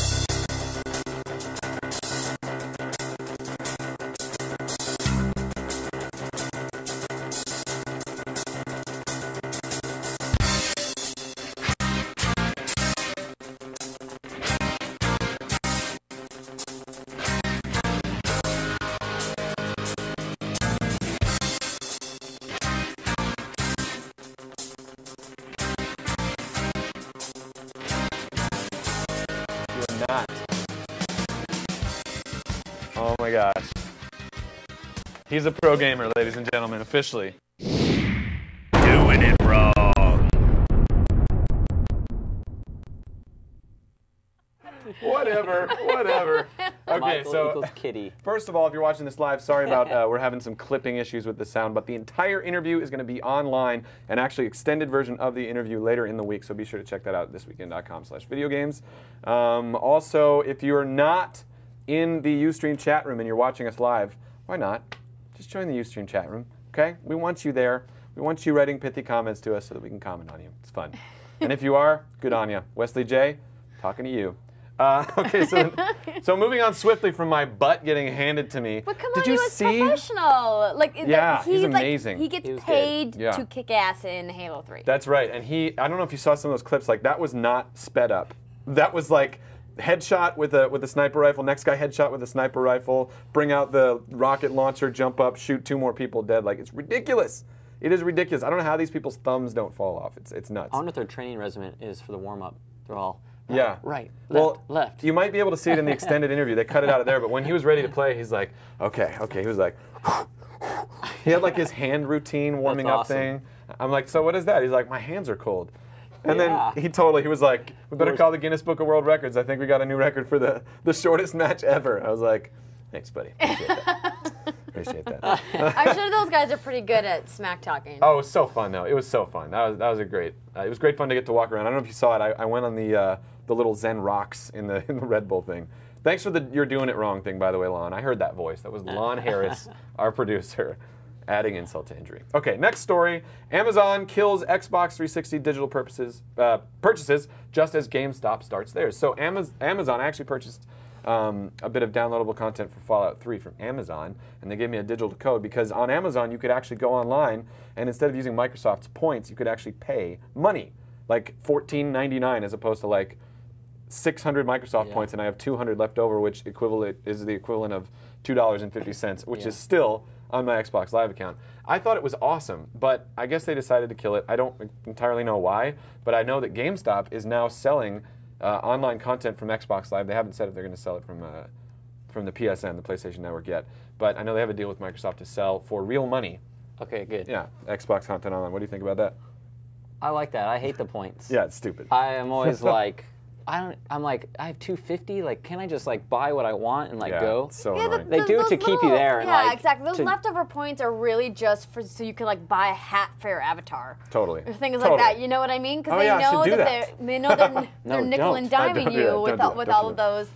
You're not. Oh my gosh. He's a pro gamer, ladies and gentlemen, officially. Doing it wrong. Whatever, whatever. Okay, Michael so equals Kitty. first of all, if you're watching this live, sorry about we're having some clipping issues with the sound, but the entire interview is going to be online, and actually extended version of the interview later in the week, so be sure to check that out at thisweekend.com/videogames. Also, if you're not in the Ustream chat room and you're watching us live, why not? Just join the Ustream chat room, okay? We want you there. We want you writing pithy comments to us so that we can comment on you. It's fun. And if you are, good on you. Wesley J, talking to you. Okay, so moving on swiftly from my butt getting handed to me. But come Did on, you he was see? professional. Like, Yeah, he's amazing. He gets He was good. paid Yeah. to kick ass in Halo 3. That's right. And I don't know if you saw some of those clips. Like, that was not sped up. That was like headshot with a sniper rifle. Next guy headshot with a sniper rifle. Bring out the rocket launcher, jump up, shoot 2 more people dead. Like, it's ridiculous. It is ridiculous. I don't know how these people's thumbs don't fall off. It's nuts. I wonder what their training regimen is for the warm-up. They're all Yeah. right, Well, left. You might be able to see it in the extended interview. They cut it out of there, but when he was ready to play, he's like, okay. He was like, he had like his hand routine warming That's up awesome. thing. I'm like, so what is that? He's like, my hands are cold. And Yeah. then he was like, we better call the Guinness Book of World Records. I think we got a new record for the shortest match ever. I was like, thanks, buddy. Appreciate that. Appreciate that. I'm sure those guys are pretty good at smack talking. Oh, it was so fun though. It was so fun. That was a great. It was great fun to get to walk around. I don't know if you saw it. I went on the little Zen rocks in the Red Bull thing. Thanks for the "you're doing it wrong" thing, by the way, Lon. I heard that voice. That was Lon Harris, our producer, adding insult to injury. Okay, next story. Amazon kills Xbox 360 digital purchases just as GameStop starts theirs. So Amazon actually purchased a bit of downloadable content for Fallout 3 from Amazon, and they gave me a digital code because on Amazon you could actually go online and instead of using Microsoft's points, you could actually pay money, like $14.99 as opposed to like 600 Microsoft points, and I have 200 left over, which is the equivalent of $2.50, which is still on my Xbox Live account. I thought it was awesome, but I guess they decided to kill it. I don't entirely know why, but I know that GameStop is now selling online content from Xbox Live. They haven't said if they're going to sell it from the PSN, the PlayStation Network, yet. But I know they have a deal with Microsoft to sell for real money. Okay, good. Yeah, Xbox content online. What do you think about that? I like that. I hate the points. Yeah, it's stupid. I am always like, I'm like, I have 250. Like, can I just like buy what I want and like Yeah, go? it's so Yeah, annoying. They do it those to keep you there and, yeah, like, exactly. Those to- leftover points are really just so you can like buy a hat for your avatar. Totally. Or things Totally. like that. You know what I mean? Because Oh, they yeah, I know should do that that. they know they're No, nickel and don't. diming Don't do you that. with Don't do that. with Don't all do of that. those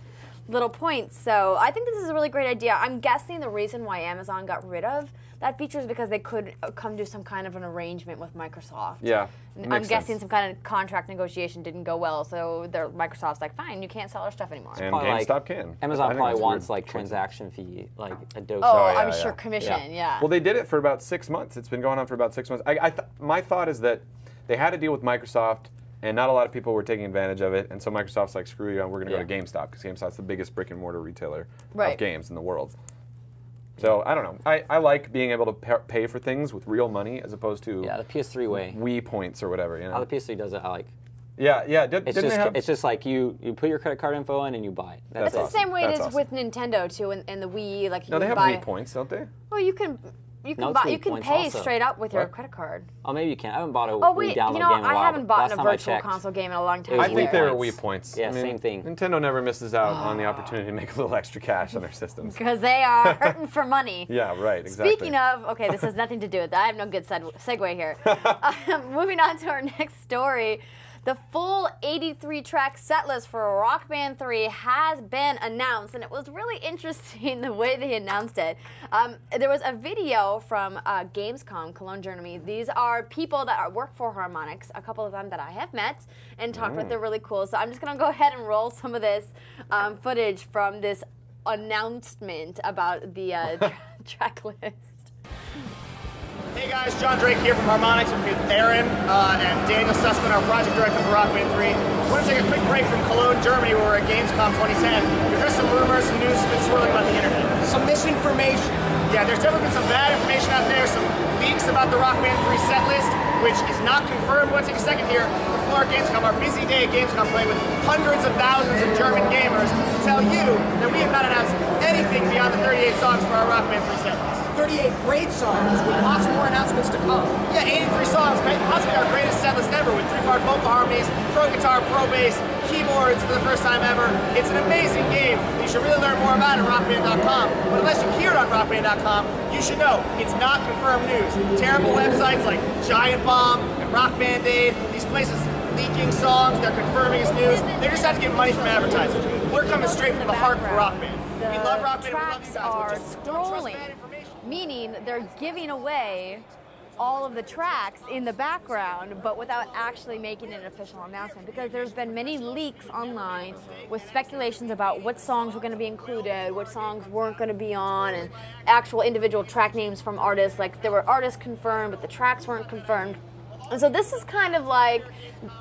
little points. So I think this is a really great idea. I'm guessing the reason why Amazon got rid of that feature is because they could come to some kind of an arrangement with Microsoft. Yeah, I'm guessing some kind of contract negotiation didn't go well, so Microsoft's like, fine, you can't sell our stuff anymore. And Probably GameStop can. Amazon I think probably that's wants weird. like transaction fee, like a dose. Oh, yeah, I'm yeah. sure commission, yeah. Well, they did it for about 6 months. It's been going on for about 6 months. My thought is that they had to deal with Microsoft, and not a lot of people were taking advantage of it, and so Microsoft's like, screw you, we're going to go to GameStop, because GameStop's the biggest brick-and-mortar retailer of games in the world. So, I don't know. I like being able to pay for things with real money as opposed to the PS3 way. Wii points or whatever, you know? How the PS3 does it, I like. Yeah. It's just like you put your credit card info in and you buy it. It's awesome. the same way That's it is awesome. with Nintendo too, and the Wii. Like No, they have buy, Wii points, don't they? Well, you can No, buy, it's you can Wii pay points also. straight up with your What? credit card. Oh, maybe you can. I haven't bought a Oh Wii wait, download you know, game in a I while. haven't but bought last a time I virtual checked, console game in a long time. it was I think Wii they're points. Wii points. Yeah, I mean, same thing. Nintendo never misses out on the opportunity to make a little extra cash on their systems. Because they are hurting for money. Yeah, right, exactly. Speaking of, okay, this has nothing to do with that. I have no good segue here. Moving on to our next story. The full 83-track setlist for Rock Band 3 has been announced, and it was really interesting the way they announced it. There was a video from Gamescom, Cologne, Germany. These are people that work for Harmonix, a couple of them that I have met and talked with. They're really cool. So I'm just going to go ahead and roll some of this footage from this announcement about the track list. Hey guys, John Drake here from Harmonix with Aaron and Daniel Sussman, our project director for Rock Band 3. We're going to take a quick break from Cologne, Germany, where we're at Gamescom 2010. There's some rumors, some news has been swirling about the internet. Some misinformation. Yeah, there's definitely been some bad information out there, some leaks about the Rock Band 3 set list, which is not confirmed. We're going to take a second here before our Gamescom, our busy day at Gamescom, playing with hundreds of thousands of German gamers, to tell you that we have not announced anything beyond the 38 songs for our Rock Band 3 set list. 38 great songs with lots more announcements to come. Yeah, 83 songs, possibly our greatest set list ever with 3-part vocal harmonies, pro guitar, pro bass, keyboards for the first time ever. It's an amazing game. You should really learn more about it at rockband.com. But unless you hear it on rockband.com, you should know it's not confirmed news. Terrible websites like Giant Bomb and Rock Band-Aid, these places leaking songs, they're confirming as news. They just have to get money from advertisers. We're coming straight from the heart of Rock Band. We love Rock Band, we love you Tracks guys. are But just don't trust scrolling, bad information. meaning they're giving away all of the tracks in the background, but without actually making an official announcement, because there's been many leaks online with speculations about what songs were going to be included, what songs weren't going to be on, and actual individual track names from artists. Like, there were artists confirmed, but the tracks weren't confirmed. And so this is kind of like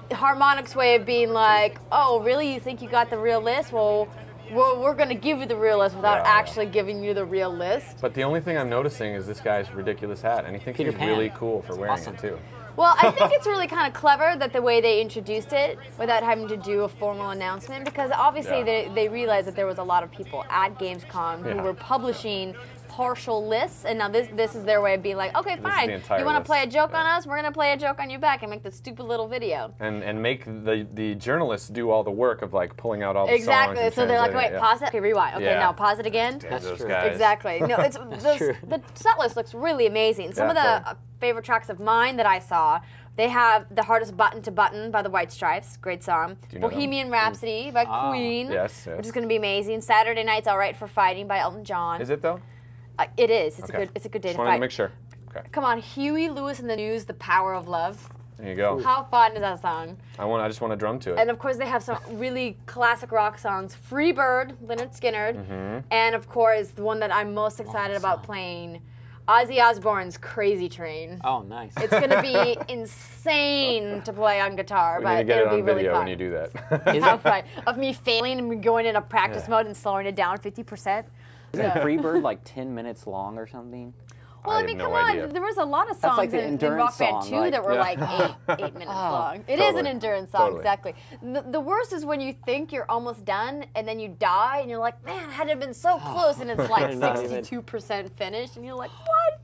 Harmonix way of being like, oh, really, you think you got the real list? Well, we're going to give you the real list without actually giving you the real list. But the only thing I'm noticing is this guy's ridiculous hat, and he thinks Peter he's Pan. really cool for wearing Awesome. it too. Well, I think it's really kind of clever that the way they introduced it without having to do a formal announcement, because obviously they realized that there was a lot of people at Gamescom who were publishing partial lists, and now this is their way of being like, okay, fine, entire you want to list. play a joke on us? We're going to play a joke on you back and make this stupid little video. And make the journalists do all the work of like pulling out all the songs. Exactly. and So they're like, translating wait, it. pause it. Okay, rewind. Okay, Yeah. now pause it again. Damn That's those true. guys. Exactly. No, it's the set list looks really amazing. Some Yeah, of the totally. favorite tracks of mine that I saw, they have The Hardest Button to Button by the White Stripes, great song. you know Bohemian Rhapsody by Queen, Yes, yes. which is going to be amazing. Saturday Night's All Right for Fighting by Elton John. Is it though? It is. It's Okay. a good day Just to wanted to fight. make sure. Okay. Come on, Huey Lewis and the News, The Power of Love. There you go. How fun is that song? I just want to drum to it. And of course, they have some really classic rock songs. Free Bird, Lynyrd Skynyrd. Mm-hmm. And of course, the one that I'm most excited about playing, Ozzy Osbourne's Crazy Train. Oh, nice. It's going to be insane to play on guitar, We but need to get it'll it be on really video fun. when you do that. How fun. Of me failing and going into practice mode and slowing it down 50%. Isn't Freebird like 10 minutes long or something? Well, I have mean, no come idea. on. There was a lot of That's songs like the in endurance Rock Band song, 2 like- that were Yeah. like eight minutes long. It is an Totally. endurance song, Totally. exactly. The worst is when you think you're almost done and then you die and you're like, man, had it been so close, and it's like Not even. 62% finished, and you're like, what?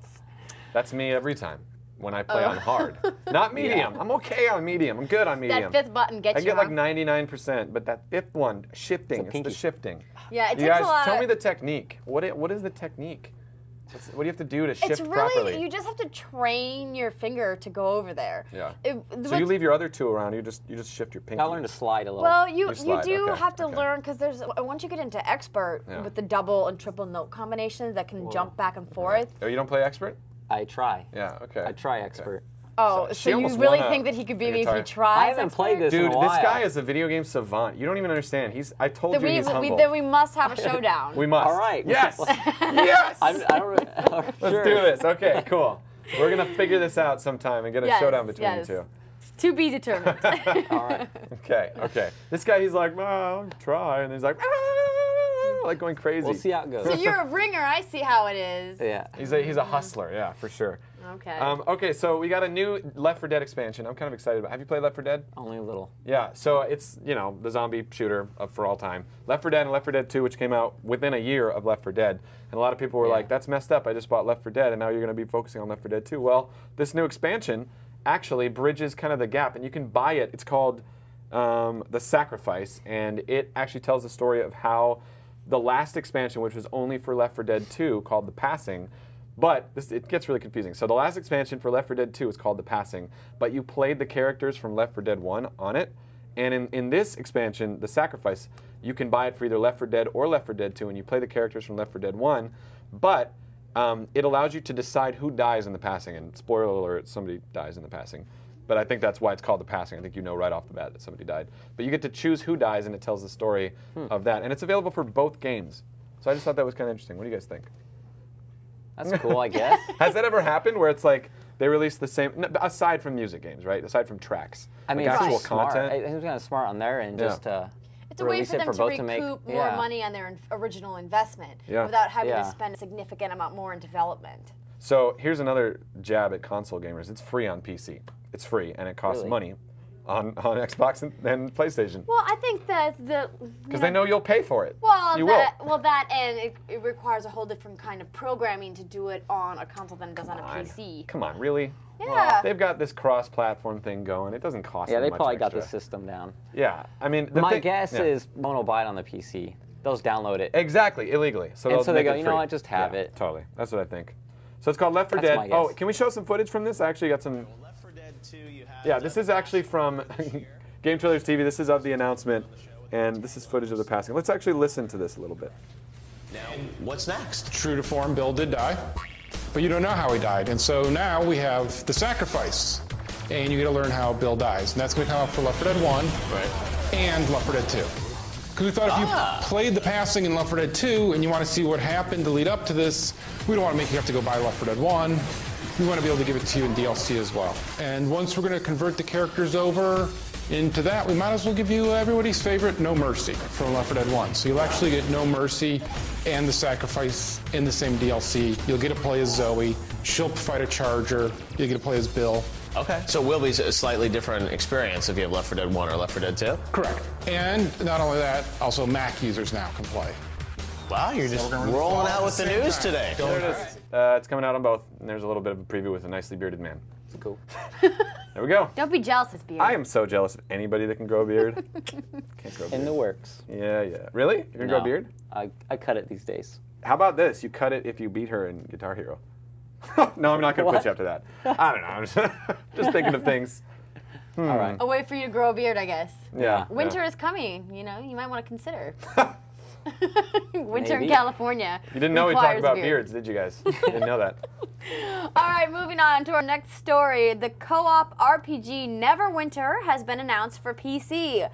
That's me every time when I play on hard. Not medium. I'm okay on medium. I'm good on medium. That fifth button gets I you. get like huh? 99%, but that fifth one, shifting. It's the pinky. shifting. Yeah, it You takes guys, a lot tell of... me the technique. What is the technique? What do you have to do to shift It's really, properly? you just have to train your finger to go over there. Yeah. So you leave your other two around. You just shift your pinky. Gotta learn to slide a little. Well, you slide, do okay, have to okay. learn, because there's once you get into expert with the double and triple note combinations that can jump back and forth. Oh, you don't play expert? I try. Yeah. Okay. I try expert. Oh, She so you almost really won a- think that he could beat a me if he guitar. tries? I haven't played this in Dude, a while. this guy is a video game savant. You don't even understand. I told you he's humble. Then we must have a showdown. We must. All right. Yes. Yes. I don't really, Let's do this. Okay, cool. We're gonna figure this out sometime and get a showdown between you two. To be determined. All right. Okay. This guy, he's like, well, I'll try, and he's like, like going crazy. We'll see how it goes. So you're a ringer. I see how it is. Yeah. He's a hustler, yeah, for sure. Okay. Okay, so we got a new Left 4 Dead expansion. I'm kind of excited about. Have you played Left 4 Dead? Only a little. Yeah, so it's, the zombie shooter for all time. Left 4 Dead and Left 4 Dead 2, which came out within a year of Left 4 Dead. And a lot of people were like, that's messed up. I just bought Left 4 Dead, and now you're going to be focusing on Left 4 Dead 2. Well, this new expansion actually bridges kind of the gap, and you can buy it. It's called The Sacrifice, and it actually tells the story of how the last expansion, which was only for Left 4 Dead 2, called The Passing, but it gets really confusing. So the last expansion for Left 4 Dead 2 is called The Passing, but you played the characters from Left 4 Dead 1 on it. And in this expansion, The Sacrifice, you can buy it for either Left 4 Dead or Left 4 Dead 2, and you play the characters from Left 4 Dead 1, but it allows you to decide who dies in The Passing. And spoiler alert, somebody dies in The Passing. But I think that's why it's called The Passing. I think you know right off the bat that somebody died. But you get to choose who dies, and it tells the story of that. And it's available for both games. So I just thought that was kind of interesting. What do you guys think? That's cool, I guess. Has that ever happened where it's like they release the same, aside from music games, right? Aside from tracks. I mean, like it's actual smart. content. I think it was kind of smart on there and just it's a way release for it them for to both recoup to make more money on their original investment without having to spend a significant amount more in development. So here's another jab at console gamers. It's free on PC. It's free, and it costs money on Xbox and PlayStation. Well, I think that because they know you'll pay for it. Well, you that and it requires a whole different kind of programming to do it on a console than it does on a PC. Come on, really? Yeah. Well, they've got this cross-platform thing going. It doesn't cost them they much probably extra. got the system down. Yeah, I mean, my guess is one will buy it on the PC. They'll just download it. Exactly, illegally. So they go, you know what, just have it. Totally. That's what I think. So it's called Left 4 That's Dead. my guess. Oh, can we show some footage from this? I actually got some. Left 4 Dead 2, you have. Yeah, this is actually from Game Trailers TV. This is of the announcement, and this is footage of the passing. Let's actually listen to this a little bit. Now, what's next? True to form, Bill did die, but you don't know how he died. And so now we have The Sacrifice, and you get to learn how Bill dies. And that's going to come out for Left 4 Dead 1 and Left 4 Dead 2. Because we thought if you played The Passing in Left 4 Dead 2 and you want to see what happened to lead up to this, we don't want to make you have to go buy Left 4 Dead 1. We want to be able to give it to you in DLC as well. And once we're going to convert the characters over into that, we might as well give you everybody's favorite No Mercy from Left 4 Dead 1. So you'll actually get No Mercy and The Sacrifice in the same DLC. You'll get to play as Zoe. She'll fight a Charger. You'll get to play as Bill. Okay, so it will be a slightly different experience if you have Left 4 Dead 1 or Left 4 Dead 2? Correct. And not only that, also Mac users now can play. Wow, you're just rolling out with the news today. There it is. It's coming out on both, and there's a little bit of a preview with a nicely bearded man. Cool. There we go. Don't be jealous of his beard. I am so jealous of anybody that can grow a beard. Can't grow a beard. In the works. Yeah. Really? You can grow a beard? I cut it these days. How about this? You cut it if you beat her in Guitar Hero. No, I'm not going to put you up to that. I don't know. I'm just thinking of things. All right. A way for you to grow a beard, I guess. Yeah. Winter is coming. You might want to consider. Winter Maybe. in California. You didn't know we talked requires a about beard. beards, did you guys? You didn't know that. All right, moving on to our next story. The co-op RPG Neverwinter has been announced for PC.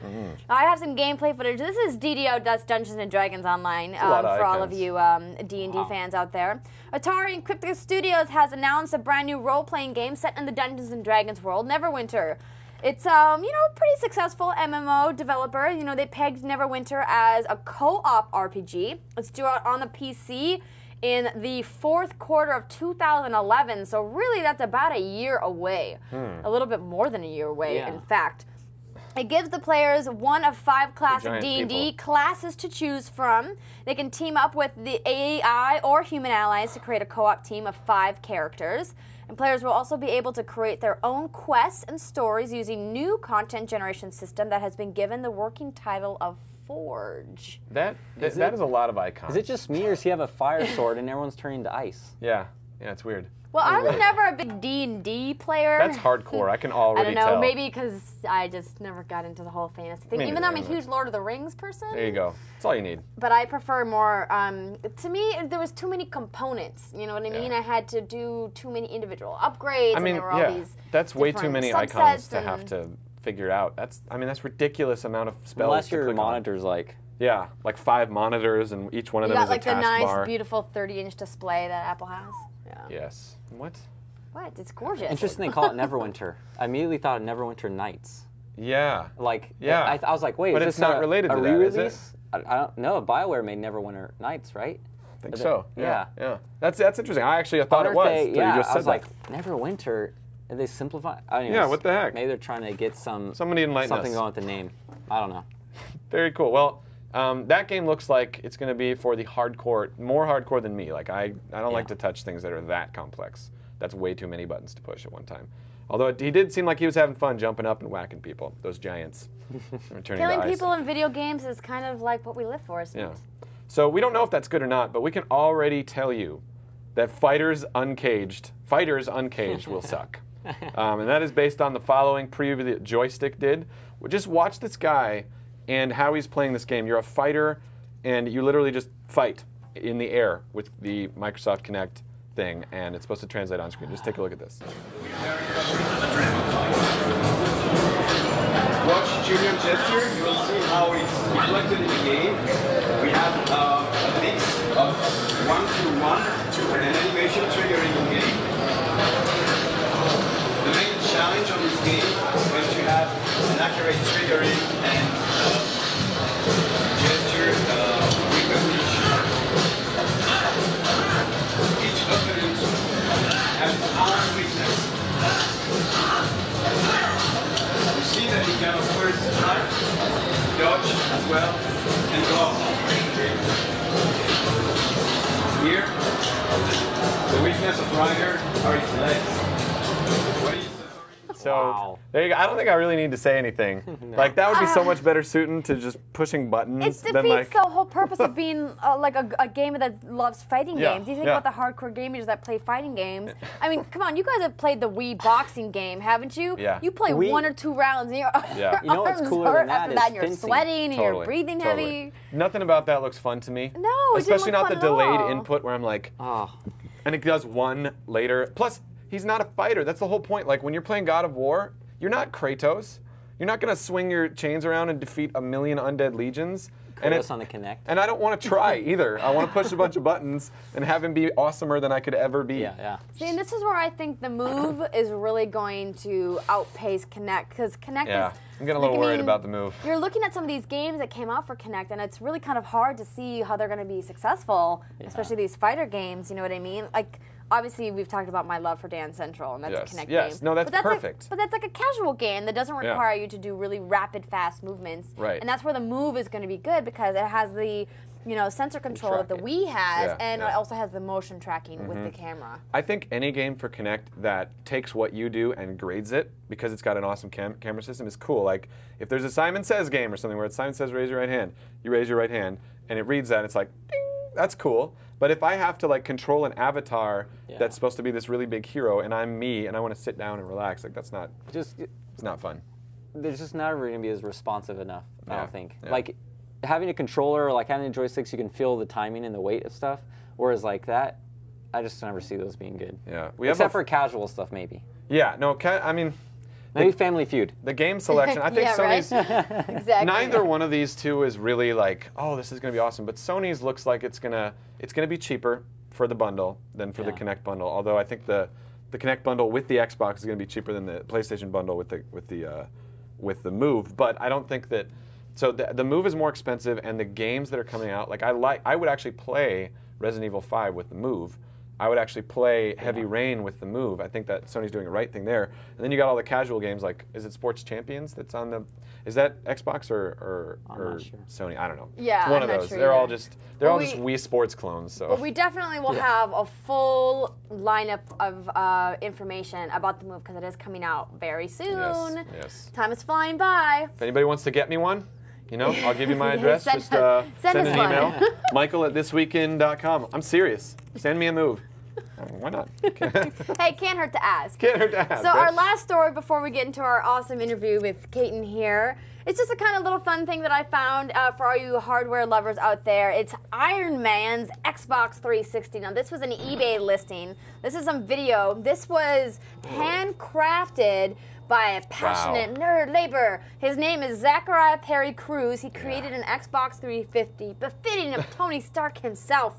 I have some gameplay footage. This is DDO, that's Dungeons & Dragons Online, for all of you D&D fans out there. Atari and Cryptic Studios has announced a brand new role-playing game set in the Dungeons & Dragons world, Neverwinter. It's, pretty successful MMO developer. They pegged Neverwinter as a co-op RPG. It's due out on the PC in the fourth quarter of 2011, so really that's about a year away. A little bit more than a year away, in fact. It gives the players one of 5 classic D&D classes to choose from. They can team up with the AI or human allies to create a co-op team of 5 characters. And players will also be able to create their own quests and stories using new content generation system that has been given the working title of Forge. That is a lot of icons. Is it just me, or does he have a fire sword and everyone's turning to ice? Yeah, it's weird. Well, I was never a big D&D player. That's hardcore. I can already tell. I don't know, maybe because I just never got into the whole fantasy thing. Even though I'm a huge Lord of the Rings person. There you go. That's all you need. But I prefer more, to me, there was too many components. You know what I mean? I had to do too many individual upgrades, and there were all these that's way too many icons to have to figure out. That's ridiculous amount of spells. Unless your monitor's like... Yeah, like 5 monitors, and each one of them is a taskbar. You got like the nice, beautiful 30-inch display that Apple has. Yeah. Yes. What? What? It's gorgeous. Interesting they call it Neverwinter. I immediately thought of Neverwinter Nights. Yeah. Like, yeah. I was like, wait, but is it's this not related to that, is it? I don't know. BioWare made Neverwinter Nights, right? I think so. Yeah. That's interesting. I thought it was. You just said I was like, Neverwinter. Did they simplify? Anyways, yeah. What the heck? Maybe they're trying to get somebody enlighten something us. going with the name. I don't know. Very cool. Well. That game looks like it's going to be for the hardcore, more hardcore than me. Like I don't like to touch things that are that complex. That's way too many buttons to push at one time. Although he did seem like he was having fun jumping up and whacking people, those giants. Killing people in video games is kind of like what we live for, isn't it? So we don't know if that's good or not, but we can already tell you that Fighters Uncaged will suck. And that is based on the following preview that Joystick did. Just watch this guy and how he's playing this game. You're a fighter, and you literally just fight in the air with the Microsoft Kinect thing, and it's supposed to translate on screen. Just take a look at this. Watch Julian gesture, you will see how it's reflected in the game. We have a mix of 1-to-1 and an animation triggering in game. The main challenge on this game is to have an accurate triggering and gesture recognition. Each opponent has its own weakness. You see that he can of course strike, dodge as well, and go. Here, the weakness of Ryder are his legs. What do you say? So there you go. I don't think I really need to say anything. No. Like that would be so much better suited to just pushing buttons. It than defeats like the whole purpose of being like a gamer that loves fighting games. You think about the hardcore gamers that play fighting games. I mean, come on, you guys have played the Wii boxing game, haven't you? Yeah. You play 1 or 2 rounds and your you know what's arms cooler hurt than that after is that, and you're fencing. sweating and you're breathing heavy. Nothing about that looks fun to me. No, it especially didn't look not the fun at delayed all. input where I'm like, and it does one later. Plus, he's not a fighter. That's the whole point. Like when you're playing God of War, you're not Kratos. You're not going to swing your chains around and defeat a million undead legions. Kratos on the Kinect. And I don't want to try either. I want to push a bunch of buttons and have him be awesomer than I could ever be. Yeah. See, and this is where I think the Move is really going to outpace Kinect, because Kinect is... I'm getting a little worried about the Move. You're looking at some of these games that came out for Kinect, and it's really kind of hard to see how they're going to be successful, especially these fighter games, you know what I mean? Like, obviously, we've talked about my love for Dance Central, and that's a Kinect game. Yes, no, that's perfect. But that's like a casual game that doesn't require you to do really rapid, fast movements. Right. And that's where the Move is going to be good, because it has the sensor control that the Wii has, and it also has the motion tracking with the camera. I think any game for Kinect that takes what you do and grades it, because it's got an awesome camera system, is cool. Like, if there's a Simon Says game or something where it's Simon Says raise your right hand, you raise your right hand, and it reads that, and it's like, ding, that's cool. But if I have to like control an avatar that's supposed to be this really big hero, and I'm me, and I want to sit down and relax, like that's not, it's not fun. They're just never going to be as responsive enough, I don't think. Like, having a controller, or like having the joysticks, you can feel the timing and the weight of stuff. Whereas like that, I just never see those being good. Yeah. Except for casual stuff, maybe. Yeah. No. I mean. Maybe Family Feud. The game selection. I think Sony's. Exactly. Neither one of these two is really like, oh, this is going to be awesome. But Sony's looks like it's gonna be cheaper for the bundle than for the Kinect bundle. Although I think the Kinect bundle with the Xbox is going to be cheaper than the PlayStation bundle with the Move. But I don't think that. So the Move is more expensive, and the games that are coming out, like I would actually play Resident Evil 5 with the Move, I would actually play Heavy Rain with the Move. I think that Sony's doing the right thing there. And then you got all the casual games like, is it Sports Champions that's on the, is that Xbox or not sure. Sony? I don't know. Yeah, it's one I'm of not those. sure they're either. all just Wii Sports clones. So. But we definitely will have a full lineup of information about the Move because it is coming out very soon. Yes. Time is flying by. If anybody wants to get me one, you know, I'll give you my address. Send Just send send us an one. email. Michael@thisweekend.com. I'm serious. Send me a move. Why not? Hey, can't hurt to ask. Can't hurt to ask. So right? our last story before we get into our awesome interview with Kaiten here, it's just a kind of little fun thing that I found for all you hardware lovers out there. It's Iron Man's Xbox 360. Now this was an eBay listing. This is some video. This was handcrafted by a passionate nerd labor. His name is Zachariah Perry Cruz. He created an Xbox 350 befitting of Tony Stark himself.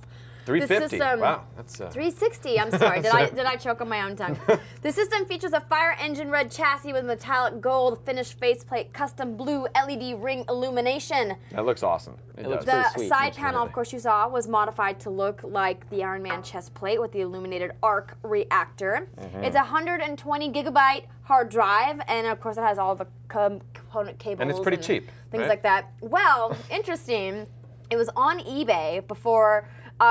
350. The system, Wow, that's 360. I'm sorry. Did I choke on my own tongue? The system features a fire engine red chassis with metallic gold finished faceplate, custom blue LED ring illumination. That looks awesome. It does. The side panel, of course, you saw was modified to look like the Iron Man chest plate with the illuminated arc reactor. It's a 120 gigabyte hard drive, and of course, it has all the component cables. And it's pretty cheap. Things right? like that. Well, interesting. It was on eBay before.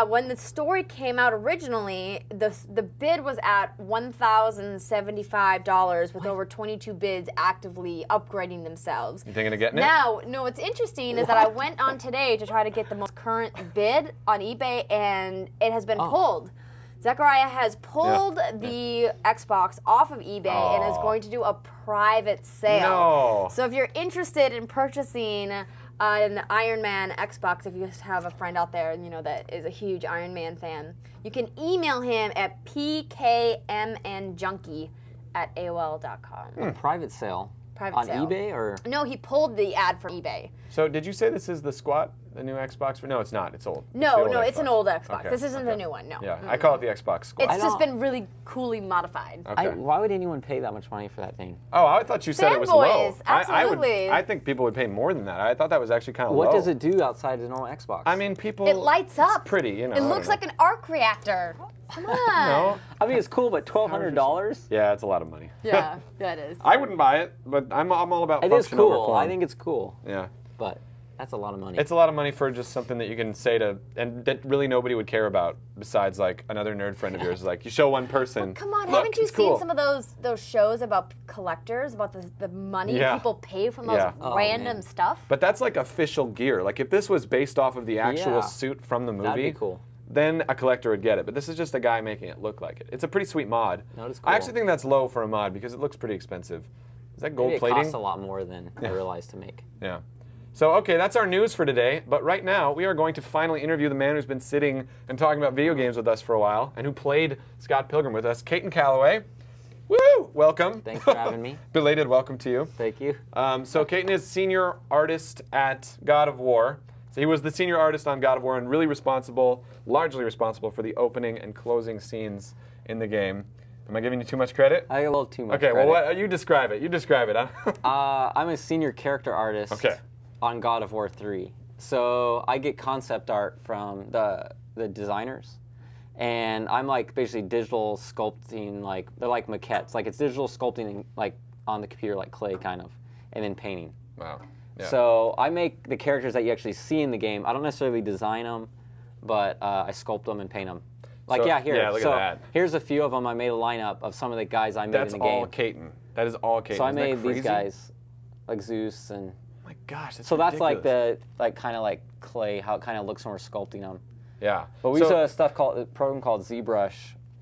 When the story came out originally, the bid was at $1,075 with over 22 bids actively upgrading themselves. You thinking of getting it? Now, no, what's interesting is that I went on today to try to get the most current bid on eBay, and it has been pulled. Zachariah has pulled the Xbox off of eBay and is going to do a private sale. No. So if you're interested in purchasing an Iron Man Xbox, if you have a friend out there, you know, that is a huge Iron Man fan, you can email him at pkmnjunkie@aol.com. Private sale. Private sale. On eBay or? No, he pulled the ad from eBay. So did you say this is the Squat, the new Xbox? No, it's not. It's old. No, it's it's an old Xbox. Okay, This isn't the new one, no. Yeah, I call it the Xbox Squat. It's just been really coolly modified. Okay. Why would anyone pay that much money for that thing? Oh, I thought you said it was low. Fanboys, absolutely. I think people would pay more than that. I thought that was actually kind of low. What does it do outside the normal Xbox? I mean, people. It lights up. It's pretty, you know. It looks like an arc reactor. Come on. No. I mean, it's cool, but $1,200? Yeah, it's a lot of money. Yeah, that is. I wouldn't buy it, but I'm all about It is function over cool. form. I think it's cool. Yeah. But that's a lot of money. It's a lot of money for just something that you can say to, and that really nobody would care about besides like another nerd friend of yours. Like you show one person. Come on, look, haven't you it's seen cool. some of those shows about collectors, about the money people pay from those random stuff? But that's like official gear. Like if this was based off of the actual suit from the movie, That'd be cool. Then a collector would get it. But this is just a guy making it look like it. It's a pretty sweet mod. No, it's cool. I actually think that's low for a mod because it looks pretty expensive. Is that gold Maybe it plating? costs a lot more than I realized to make. Yeah. So, okay, that's our news for today. But right now, we are going to finally interview the man who's been sitting and talking about video games with us for a while and who played Scott Pilgrim with us, Kaiten Calloway. Woo! Welcome. Thanks for having me. Belated welcome to you. Thank you. So Kaiten is senior artist at God of War. So he was the senior artist on God of War and really responsible, largely responsible for the opening and closing scenes in the game. Am I giving you too much credit? I get a little too much Okay, credit. well, you describe it. You describe it, huh? I'm a senior character artist on God of War 3. So I get concept art from the designers. And I'm like basically digital sculpting, like they're like maquettes. Like it's digital sculpting like on the computer like clay kind of, and then painting. Wow. Yeah. So I make the characters that you actually see in the game. I don't necessarily design them, but I sculpt them and paint them. Like, So- here. yeah, look at so that. Here's a few of them. I made a lineup of some of the guys I made That's in the game. all Kaiten. That is all Kaiten. So I Isn't that made these crazy? guys, like Zeus and. Oh my gosh, that's so that's like ridiculous. the kind of like clay, how it kind of looks when we're sculpting them. Yeah. But we use a program called ZBrush.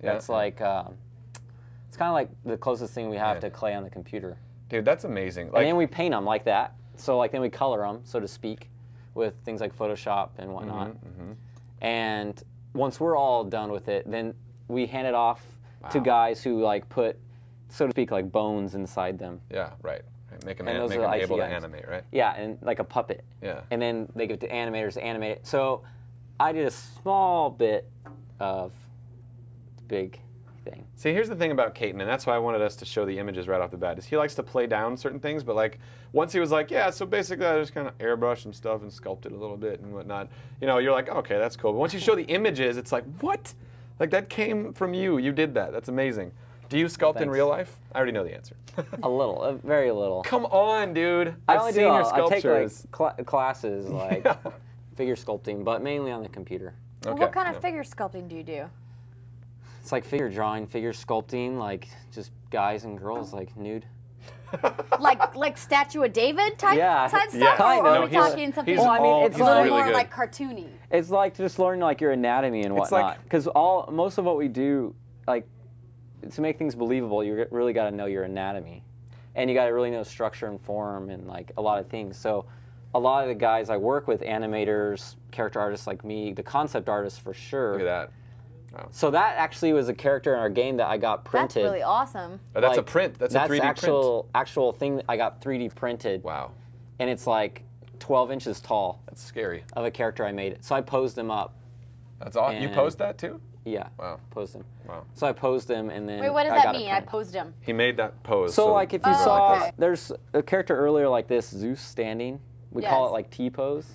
Yeah. That's like it's kind of like the closest thing we have to clay on the computer. Dude, that's amazing. Like, and then we paint them like that. So like then we color them, so to speak, with things like Photoshop and whatnot. And once we're all done with it, then we hand it off to guys who like put, so to speak, like bones inside them. Yeah, right. Make them, And those make are them the IT able to guys. animate, right? Yeah, and like a puppet. Yeah. And then they give it to animators to animate it. So I did a small bit of the big thing. See, here's the thing about Kaiten, and that's why I wanted us to show the images right off the bat, is he likes to play down certain things, but like, once he was like, yeah, so basically I just kind of airbrushed some stuff and sculpted a little bit and whatnot, you know, you're like, okay, that's cool. But once you show the images, it's like, what? Like that came from you. You did that. That's amazing. Do you sculpt in real life? I already know the answer. A little, very little. Come on, dude. I I've seen your sculptures. I take like classes like figure sculpting, but mainly on the computer. Well, what kind of figure sculpting do you do? It's like figure drawing, figure sculpting, like just guys and girls like nude. like Statue of David type stuff? Kind or of. are we talking something Well, I mean, it's a little like, more like cartoony? It's like just learning like your anatomy and whatnot. Because most of what we do, like to make things believable, you really got to know your anatomy, and you got to really know structure and form and like a lot of things. So, a lot of the guys I work with, animators, character artists like me, the concept artists for sure. Look at that. Wow. So that actually was a character in our game that I got printed. That's really awesome. Oh, that's a print. That's a 3D actual thing that I got 3D printed. Wow. And it's like 12 inches tall. That's scary. Of a character I made. So I posed him up. That's awesome. You posed that too? Yeah. Wow. Posed him. Wow. So I posed him and then Wait, what does that mean? I posed him. He made that pose. So like if you saw, there's a character earlier like this, Zeus standing. We call it like T-pose.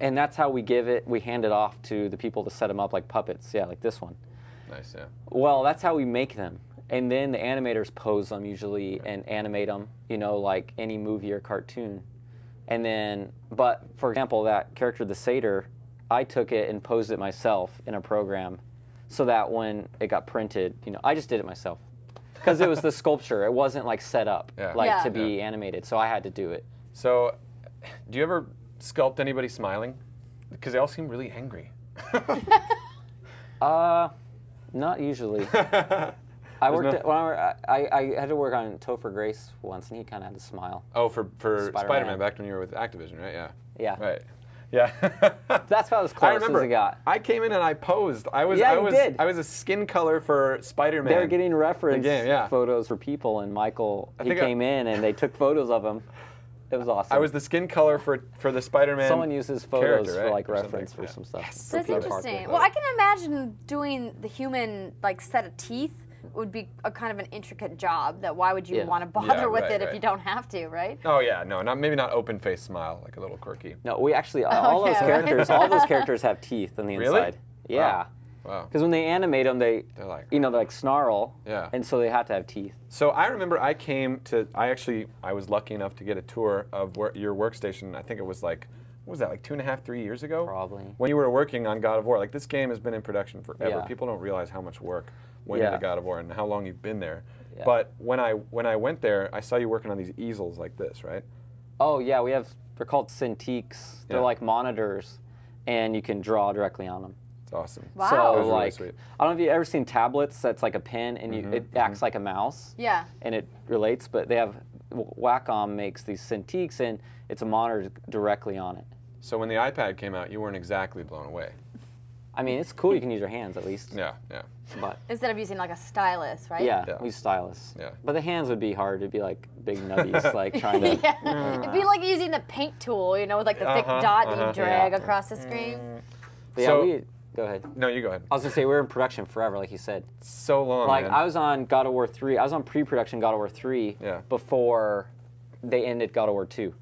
And that's how we hand it off to the people to set them up like puppets. Yeah, like this one. Nice, yeah. Well, that's how we make them. And then the animators pose them usually and animate them, you know, like any movie or cartoon. And then, but for example, that character, the satyr, I took it and posed it myself in a program so that when it got printed, you know, I just did it myself. Because it was the sculpture. It wasn't like set up to be animated. So I had to do it. So do you ever sculpt anybody smiling? Because they all seem really angry. Not usually. I had to work on Topher Grace once, and he kind of had to smile. Oh, for Spider-Man back when you were with Activision, right? Yeah. Yeah. Right. Yeah. That's about as close as it got. I came in and I posed. I was a skin color for Spider-Man. They were getting reference game, photos for people, and Michael came in and they took photos of him. It was awesome. I was the skin color for the Spider-Man. Someone uses photos for like reference for some stuff. Yes. That's interesting. Well, I can imagine doing the human like set of teeth would be a kind of an intricate job. That why would you want to bother with it if you don't have to, right? Oh yeah, no, maybe not open face smile, like a little quirky. No, we actually all those characters have teeth on the inside. Yeah. Wow. Because when they animate them, they're like, they like snarl. Yeah. And so they have to have teeth. So I remember I was lucky enough to get a tour of your workstation. I think it was like, what was that, like 2.5, 3 years ago? Probably. When you were working on God of War. Like this game has been in production forever. Yeah. People don't realize how much work went into God of War and how long you've been there. Yeah. But when I went there, I saw you working on these easels like this, right? Oh yeah, they're called Cintiqs. They're like monitors, and you can draw directly on them. It's awesome. Wow. So like, really I don't know if you've ever seen tablets that's like a pen and it acts like a mouse. Yeah. And it relates, but Wacom makes these Cintiqs and it's a monitor directly on it. So when the iPad came out, you weren't exactly blown away. I mean, it's cool. You can use your hands at least. Yeah, yeah. But instead of using like a stylus, right? Yeah, we use stylus. Yeah. But the hands would be hard. It'd be like big nubbies, like trying to. It'd be like using the paint tool, you know, with like the thick dot that you drag across the screen. But yeah, go ahead. No, you go ahead. I was gonna say we were in production forever, like you said. So long. Like man. I was on God of War 3. I was on pre-production God of War 3 before they ended God of War 2.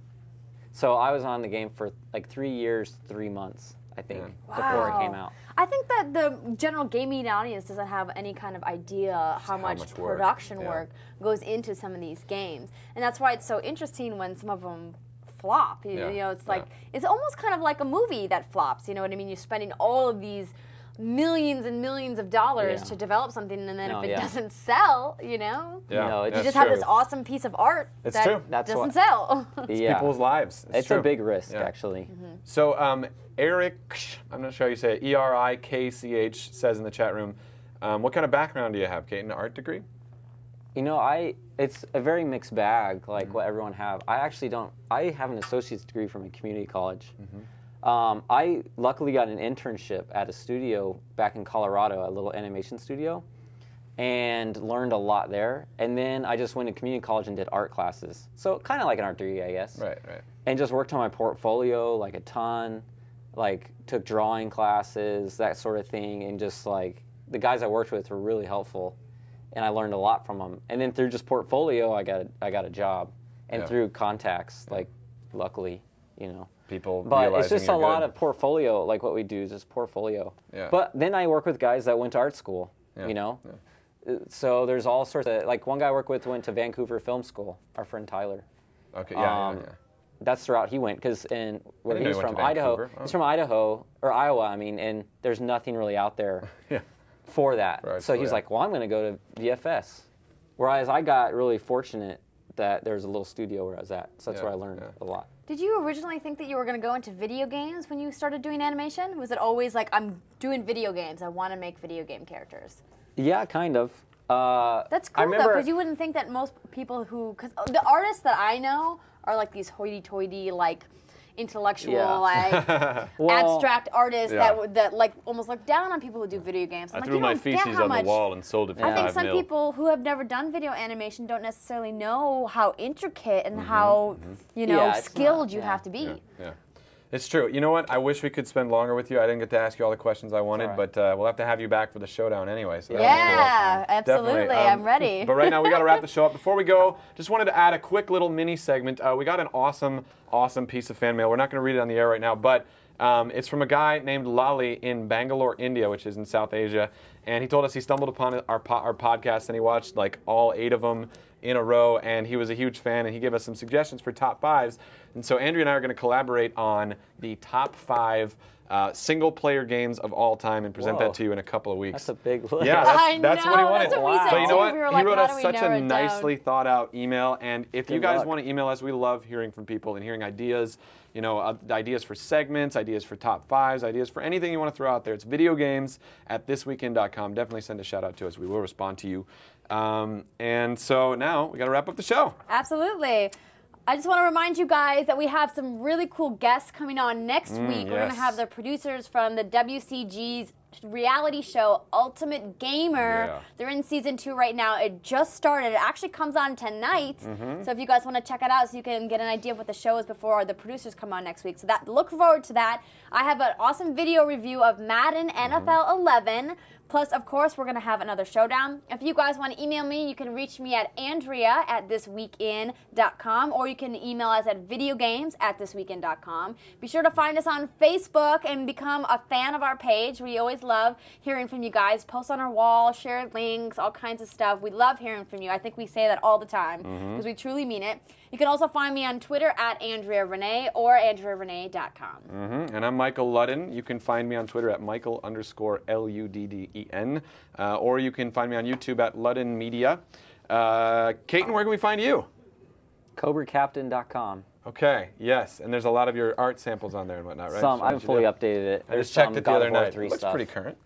So I was on the game for like 3 years, 3 months, I think, before it came out. I think that the general gaming audience doesn't have any kind of idea how much production work goes into some of these games. And that's why it's so interesting when some of them flop. You know, it's like, it's almost kind of like a movie that flops, you know what I mean? You're spending all of these millions and millions of dollars to develop something, and then if it doesn't sell, you know, you just have this awesome piece of art that doesn't sell. It's people's lives. It's a big risk, actually. So Eric, I'm not sure how you say it, ERIKCH says in the chat room, what kind of background do you have, Kate? An art degree? You know, it's a very mixed bag, like what everyone have. I actually don't. I have an associate's degree from a community college. I luckily got an internship at a studio back in Colorado, a little animation studio, and learned a lot there. And then I just went to community college and did art classes. So kind of like an art degree, I guess. Right, right. And just worked on my portfolio like a ton, like took drawing classes, that sort of thing, and just like the guys I worked with were really helpful, and I learned a lot from them. And then through just portfolio, I got a job, and through contacts, like luckily. you know. People But it's realizing just a you're lot good. of portfolio, like what we do is just portfolio. Yeah. But then I work with guys that went to art school, you know. So there's all sorts of, like one guy I work with went to Vancouver Film School, our friend Tyler. Okay, That's the route he went, because in where didn't know he's he went from, to Idaho. Vancouver. Oh. He's from Idaho, or Iowa, I mean, and there's nothing really out there for that. Right, so he's like, well, I'm going to go to VFS. Whereas I got really fortunate that there's a little studio where I was at, so that's where I learned a lot. Did you originally think that you were going to go into video games when you started doing animation? Was it always like, I'm doing video games, I want to make video game characters? Yeah, kind of. That's cool, though, because you wouldn't think that most people who, because the artists that I know are like these hoity-toity, like intellectual, like abstract artists that like almost look down on people who do video games. I like, threw my feces on the wall and sold it for I think $5 some mil. people who have never done video animation don't necessarily know how intricate and how you know skilled you have to be. Yeah. It's true. You know what? I wish we could spend longer with you. I didn't get to ask you all the questions I wanted, but we'll have to have you back for the showdown anyway. So yeah, absolutely. Definitely. I'm ready. But right now, we got to wrap the show up. Before we go, just wanted to add a quick little mini segment. We got an awesome piece of fan mail. We're not going to read it on the air right now, but it's from a guy named Lali in Bangalore, India, which is in South Asia. And he told us he stumbled upon our podcast and he watched like all 8 of them in a row, and he was a huge fan, and he gave us some suggestions for top 5s. And so Andrea and I are going to collaborate on the top 5 single-player games of all time and present that to you in a couple of weeks. That's a big list. Yeah, that's what he wanted. That's what we said But you know too. what? We were He like, wrote how us do we such narrow a it nicely down? thought-out email, and if you Good guys luck. want to email us, we love hearing from people and hearing ideas, you know, ideas for segments, ideas for top 5s, ideas for anything you want to throw out there. It's videogames@thisweekend.com. Definitely send a shout-out to us. We will respond to you. And so now we got to wrap up the show. Absolutely. I just want to remind you guys that we have some really cool guests coming on next week. We're going to have the producers from the WCG's reality show Ultimate Gamer. Yeah. They're in season 2 right now. It just started. It actually comes on tonight. So if you guys want to check it out so you can get an idea of what the show is before the producers come on next week. So look forward to that. I have an awesome video review of Madden NFL 11. Plus, of course, we're going to have another showdown. If you guys want to email me, you can reach me at andrea@thisweekin.com, or you can email us at videogames@thisweekin.com. Be sure to find us on Facebook and become a fan of our page. We always love hearing from you guys. Post on our wall, share links, all kinds of stuff. We love hearing from you. I think we say that all the time because we truly mean it. You can also find me on Twitter at AndreaRenee or AndreaRenee.com. And I'm Michael Ludden. You can find me on Twitter at Michael_LUDDEN. Or you can find me on YouTube at Ludden Media. Caton, where can we find you? CobraCaptain.com. Okay, yes. And there's a lot of your art samples on there and whatnot, right? Some. I haven't fully updated it. I just checked it the other night. It looks pretty current.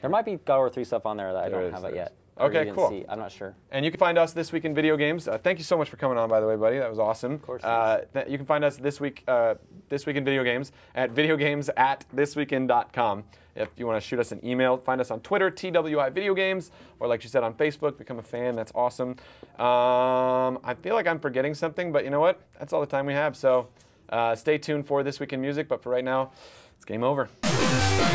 There might be God of War 3 stuff on there that I don't have it yet. Okay, you cool. See. I'm not sure. And you can find us This Week in Video Games. Thank you so much for coming on, by the way, buddy. That was awesome. Of course. You can find us This Week in Video Games at videogames@thisweekend.com. If you want to shoot us an email, find us on Twitter, TWI Video Games, or like you said, on Facebook, become a fan. That's awesome. I feel like I'm forgetting something, but you know what? That's all the time we have. So stay tuned for This Week in Music. But for right now, it's game over. We'll be right back.